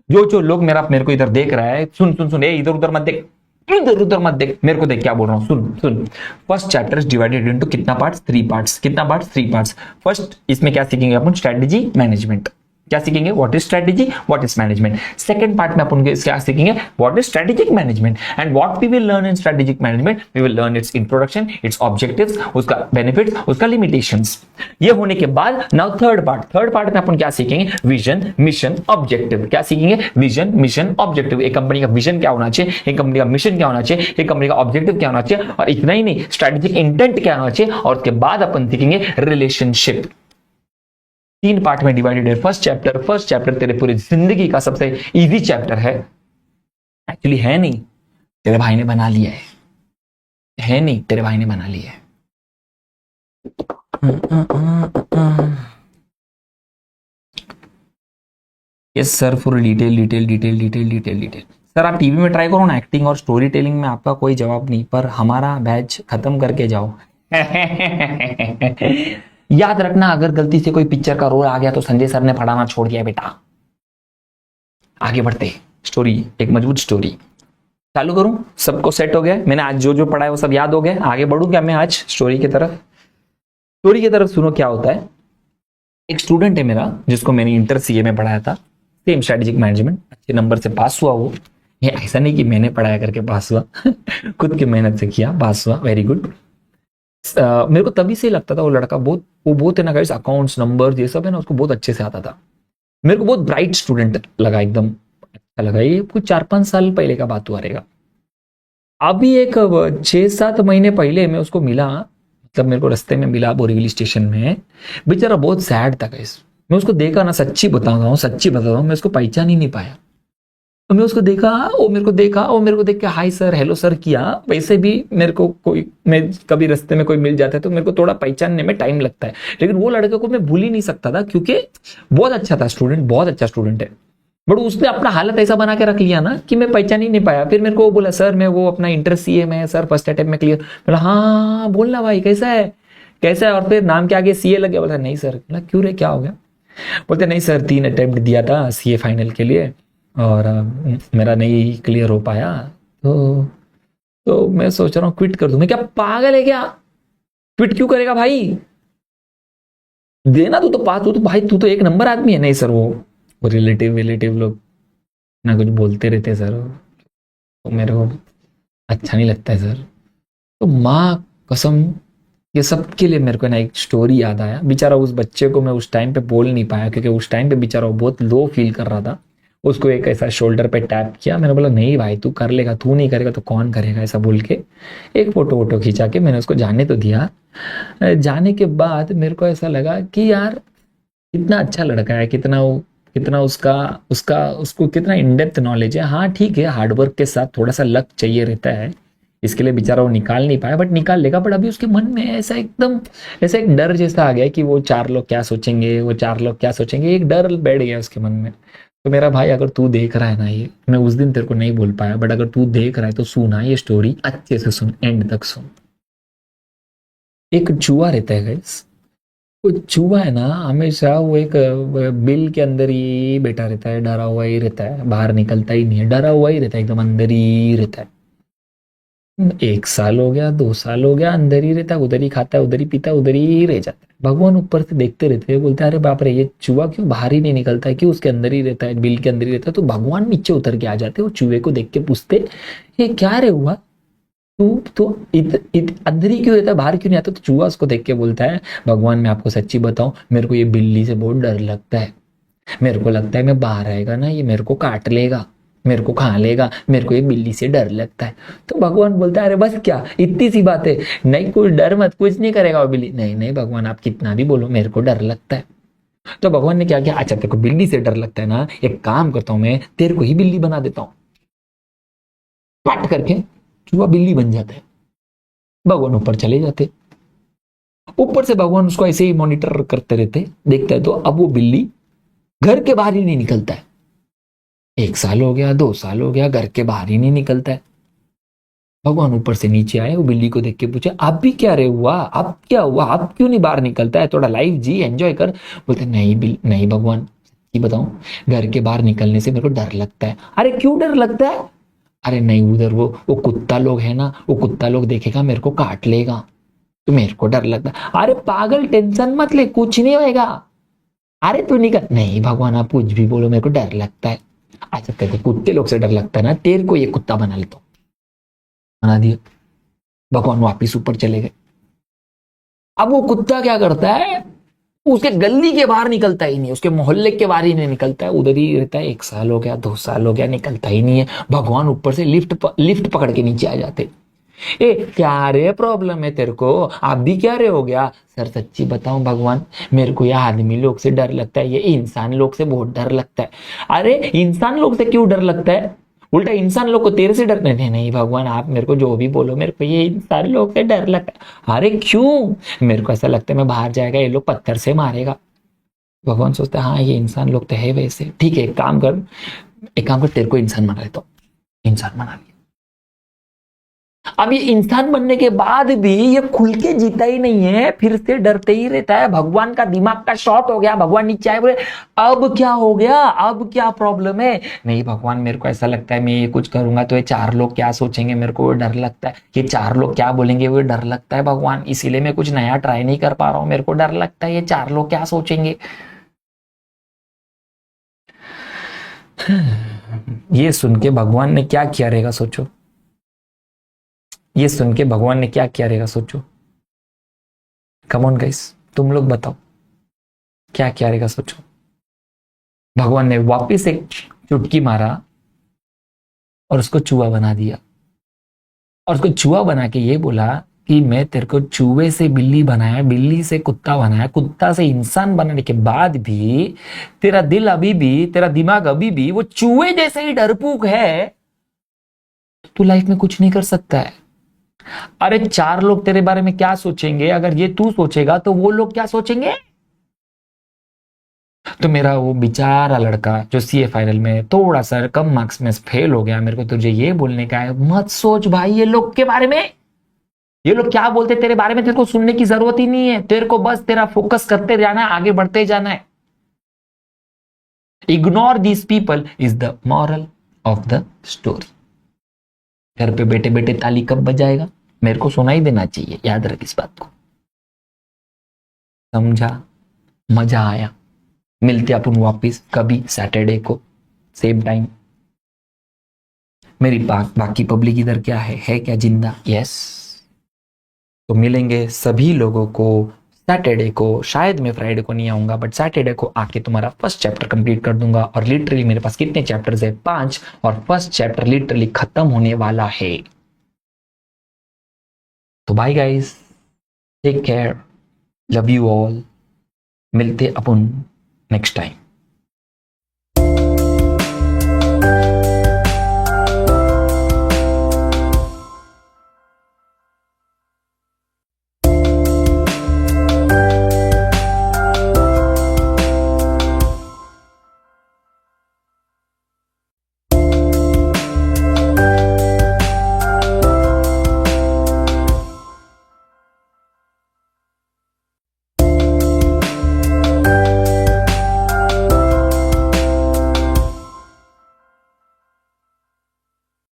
जो जो लोग मेरे को इधर देख रहा है, सुन सुन सुन, इधर उधर मत देख, इधर उधर मत देख, मेरे को देख क्या बोल रहा हूं, सुन सुन। First chapter is divided into कितना पार्ट्स? 3 पार्ट्स। कितना पार्ट्स? 3 पार्ट्स। फर्स्ट इसमें क्या सीखेंगे अपन? Strategy management. क्या सीखेंगे? What is strategy, what is management. Second part में अपन क्या सीखेंगे? What is strategic management and what we will learn in strategic management. We will learn its introduction, its objectives, उसका बेनिफिट्स, उसका लिमिटेशंस। ये होने के बाद नाउ थर्ड पार्ट में अपन क्या सीखेंगे? Vision mission objective. क्या सीखेंगे? Vision mission objective. एक कंपनी का विजन क्या होना चाहिए, एक कंपनी का मिशन क्या होना चाहिए, एक कंपनी का ऑब्जेक्टिव क्या होना चाहिए, और इतना ही नहीं स्ट्रेटेजिक इंटेंट क्या होना चाहिए। और उसके बाद अपन सीखेंगे रिलेशनशिप। 3 पार्ट में डिवाइडेड है फर्स्ट चैप्टर तेरे पूरी जिंदगी का सबसे इजी चैप्टर है। एक्चुअली है नहीं, तेरे भाई ने बना लिया है नहीं, तेरे भाई ने बना लिया है। Yes sir full detail. Sir आप टीवी में ट्राई करो ना, एक्टिंग और स्टोरी टेलिंग में आपका कोई जवाब नहीं, पर हमारा बैच खत्म करके जाओ। याद रखना अगर गलती से कोई पिक्चर का रोल आ गया तो संजय सर ने पढ़ाना छोड़ दिया बेटा। आगे बढ़ते, स्टोरी एक मजबूत स्टोरी चालू करूं। सबको सेट हो गया? मैंने आज जो जो पढ़ा है वो सब याद हो गया? आगे बढ़ूं क्या मैं आज स्टोरी की तरफ? स्टोरी की तरफ सुनो क्या होता है। एक स्टूडेंट है मेरा जिसको मैंने इंटर सीए में पढ़ाया था, सेम स्ट्रेटेजिक मैनेजमेंट, अच्छे नंबर से पास हुआ वो। ये ऐसा नहीं कि मैंने पढ़ाया करके पास हुआ, खुद की मेहनत से किया, पास हुआ, वेरी गुड। मेरे को तभी से लगता था वो लड़का बहुत है ना गाइस, अकाउंट्स नंबर ये सब है ना उसको बहुत अच्छे से आता था। मेरे को बहुत ब्राइट स्टूडेंट लगा, एकदम अच्छा लगा। ये कुछ 4-5 साल पहले का बात हुआ रहेगा। अभी एक 6-7 महीने पहले मैं उसको मिला, जब मेरे को रास्ते में मिला बोरीवली स्टेशन में, बेचारा बहुत सैड था गाइस। मैं उसको देखा ना, सच्ची बताता हूँ, मैं उसको पहचान ही नहीं पाया। तो मैं उसको देखा, वो मेरे को देखा, वो मेरे को देख के हाय सर, हेलो सर किया। वैसे भी मेरे को कोई, मैं कभी रास्ते में कोई मिल जाता है तो मेरे को थोड़ा पहचानने में टाइम लगता है, लेकिन वो लड़के को मैं भूल ही नहीं सकता था, क्योंकि बहुत अच्छा था स्टूडेंट, बहुत अच्छा स्टूडेंट है। बट उसने अपना हालत ऐसा बना के रख लिया ना कि मैं पहचान ही नहीं पाया। फिर मेरे को वो बोला, सर मैं वो अपना इंटर सीए में सर फर्स्ट अटेम्प्ट में क्लियर। बोला हाँ बोलना भाई कैसा है, कैसा है, और फिर नाम के आगे सीए लग गया। बोला नहीं सर। बोला क्यों रे, क्या हो गया? बोलते नहीं सर 3 अटेम्प्ट दिया था सीए फाइनल के लिए और मेरा नहीं क्लियर हो पाया, तो मैं सोच रहा हूँ क्विट कर दूं। मैं क्या पागल है क्या, क्विट क्यों करेगा भाई, देना तू तो पास, तू तो भाई तू तो एक नंबर आदमी है। नहीं सर वो रिलेटिव लोग ना कुछ बोलते रहते सर, तो मेरे को अच्छा नहीं लगता है सर। तो माँ कसम, ये सब के लिए मेरे को ना एक स्टोरी याद आया। बेचारा उस बच्चे को मैं उस टाइम पे बोल नहीं पाया, क्योंकि उस टाइम पे बेचारा वो बहुत लो फील कर रहा था। उसको एक ऐसा शोल्डर पे टैप किया, मैंने बोला नहीं भाई तू कर लेगा, तू नहीं करेगा तो कौन करेगा, ऐसा बोल के एक फोटो वोटो खींचा के मैंने उसको जाने तो दिया। जाने के बाद मेरे को ऐसा लगा कि यार कितना अच्छा लड़का है, कितना उसका उसका उसको कितना इन डेप्थ नॉलेज है। हाँ ठीक है, हार्डवर्क के साथ थोड़ा सा लक चाहिए रहता है, इसके लिए बेचारा वो निकाल नहीं पाया, बट निकाल लेगा। बट अभी उसके मन में ऐसा एकदम, ऐसा एक डर जैसा आ गया कि वो 4 लोग क्या सोचेंगे, वो 4 लोग क्या सोचेंगे, एक डर बैठ गया उसके मन में। तो मेरा भाई अगर तू देख रहा है ना, ये मैं उस दिन तेरे को नहीं बोल पाया, बट अगर तू देख रहा है तो सुना ये स्टोरी अच्छे से सुन, एंड तक सुन। एक चूहा रहता है गाइस, वो चूहा है ना हमेशा वो एक बिल के अंदर ही बैठा रहता है, डरा हुआ ही रहता है, बाहर निकलता ही नहीं है, डरा हुआ ही रहता है, एकदम अंदर ही रहता है। 1 साल हो गया, 2 साल हो गया, अंदर ही रहता है, उधर ही खाता है, उधर ही पीता है, उधर ही रह जाता है। भगवान ऊपर से देखते रहते हैं, बोलते हैं अरे बाप रे ये चूहा क्यों बाहर ही नहीं निकलता है, क्यों उसके अंदर ही रहता है, बिल के अंदर ही रहता है। तो भगवान नीचे उतर के आ जाते, वो चूहे को देख के पूछते ये क्या रे हुआ, तू तो अंदर ही क्यों रहता है, बाहर क्यों नहीं आता? तो चूहा उसको देख के बोलता है भगवान मैं आपको सच्ची बताऊं, मेरे को ये बिल्ली से बहुत डर लगता है, मेरे को लगता है मैं बाहर आएगा ना ये मेरे को काट लेगा, मेरे को खा लेगा, मेरे को ये बिल्ली से डर लगता है। तो भगवान बोलता है अरे बस क्या इतनी सी बात है, नहीं कुछ डर मत, कुछ नहीं करेगा वो बिल्ली। नहीं नहीं भगवान आप कितना भी बोलो मेरे को डर लगता है। तो भगवान ने क्या किया, अच्छा तेरे को बिल्ली से डर लगता है ना, एक काम करता हूं मैं तेरे को ही बिल्ली बना देता हूं। पट करके चूहा बिल्ली बन जाता है, भगवान ऊपर चले जाते। ऊपर से भगवान उसको ऐसे ही मॉनिटर करते रहते, देखता है तो अब वो बिल्ली घर के बाहर ही नहीं निकलता है। 1 साल हो गया, 2 साल हो गया, घर के बाहर ही नहीं निकलता है। भगवान ऊपर से नीचे आए, वो बिल्ली को देख के पूछे आप भी क्या रे हुआ, आप क्या हुआ, आप क्यों नहीं बाहर निकलता है, थोड़ा लाइफ जी एंजॉय कर। बोलते नहीं भगवान ये बताऊं, घर के बाहर निकलने से मेरे को डर लगता है। अरे क्यों डर लगता है? अरे नहीं उधर वो कुत्ता लोग है ना, वो कुत्ता लोग देखेगा मेरे को काट लेगा, तो मेरे को डर लगता है। अरे पागल टेंशन मत ले, कुछ नहीं होएगा, अरे तू निकल। नहीं भगवान आप कुछ भी बोलो मेरे को डर लगता है। अच्छा तेरे को कुत्ते लोग से डर लगता है ना, तेरे को ये कुत्ता बना लेता हूं। बना दिया, भगवान वापिस ऊपर चले गए। अब वो कुत्ता क्या करता है, उसके गली के बाहर निकलता ही नहीं, उसके मोहल्ले के बाहर ही नहीं निकलता है, उधर ही रहता है। 1 साल हो गया, 2 साल हो गया, निकलता ही नहीं है। भगवान ऊपर से लिफ्ट पकड़ के नीचे आ जाते। ए क्या रे प्रॉब्लम है तेरे को, आप भी क्या रे हो गया? सर सच्ची बताऊं भगवान, मेरे को ये आदमी लोग से डर लगता है, ये इंसान लोग से बहुत डर लगता है। अरे इंसान लोग से क्यों डर लगता है, उल्टा इंसान लोग को तेरे से डर नहीं। नहीं भगवान आप मेरे को जो भी बोलो, मेरे को ये इंसान लोग से डर लगता है। अरे क्यों? मेरे को ऐसा लगता है मैं बाहर जाएगा ये लोग पत्थर से मारेगा। भगवान सोचता है हाँ ये इंसान लोग तो है वैसे, ठीक है एक काम कर तेरे को इंसान बना लेता हूं। इंसान बना लिया। अब ये इंसान बनने के बाद भी ये खुल के जीता ही नहीं है, फिर से डरते ही रहता है। भगवान का दिमाग का शॉर्ट हो गया, भगवान नीचे आए, बोले अब क्या हो गया, अब क्या प्रॉब्लम है? नहीं भगवान मेरे को ऐसा लगता है मैं ये कुछ करूंगा तो ये 4 लोग क्या सोचेंगे, मेरे को डर लगता है, ये 4 लोग क्या बोलेंगे वो डर लगता है भगवान, इसीलिए मैं कुछ नया ट्राई नहीं कर पा रहा हूं, मेरे को डर लगता है ये 4 लोग क्या सोचेंगे। ये सुन के भगवान ने क्या किया रहेगा सोचो, ये सुन के भगवान ने क्या किया रहेगा सोचो। कम ऑन गाइस तुम लोग बताओ क्या किया रहेगा सोचो। भगवान ने वापस एक चुटकी मारा और उसको चूहा बना दिया, और उसको चूहा बना के ये बोला कि मैं तेरे को चूहे से बिल्ली बनाया, बिल्ली से कुत्ता बनाया, कुत्ता से इंसान बनाने के बाद भी तेरा दिल अभी भी, तेरा दिमाग अभी भी वो चूहे जैसे ही डरपूक है, तू लाइफ में कुछ नहीं कर सकता है। अरे चार लोग तेरे बारे में क्या सोचेंगे, अगर ये तू सोचेगा तो वो लोग क्या सोचेंगे। तो मेरा वो बेचारा लड़का जो सीए फाइनल में थोड़ा सा कम मार्क्स में फेल हो गया, मेरे को तुझे ये बोलने का है, मत सोच भाई ये लोग के बारे में, ये लोग क्या बोलते तेरे बारे में तेरे को सुनने की जरूरत ही नहीं है। तेरे को बस तेरा फोकस करते जाना है, आगे बढ़ते जाना है। Ignore these people is the moral of the story. घर पे बैठे बैठे ताली कब बजाएगा, मेरे को सुनाई देना चाहिए, याद रख इस बात को। समझा, मजा आया। मिलते अपन वापिस कभी सैटरडे को सेम टाइम। मेरी बाकी पब्लिक इधर क्या है क्या जिंदा? यस। तो मिलेंगे सभी लोगों को सैटरडे को। शायद मैं फ्राइडे को नहीं आऊंगा, बट सैटरडे को आके तुम्हारा फर्स्ट चैप्टर कंप्लीट कर दूंगा। और लिटरली मेरे पास कितने चैप्टर्स है? 5। और फर्स्ट चैप्टर लिटरली खत्म होने वाला है। तो bye guys, take care, love you all. मिलते अपन नेक्स्ट टाइम।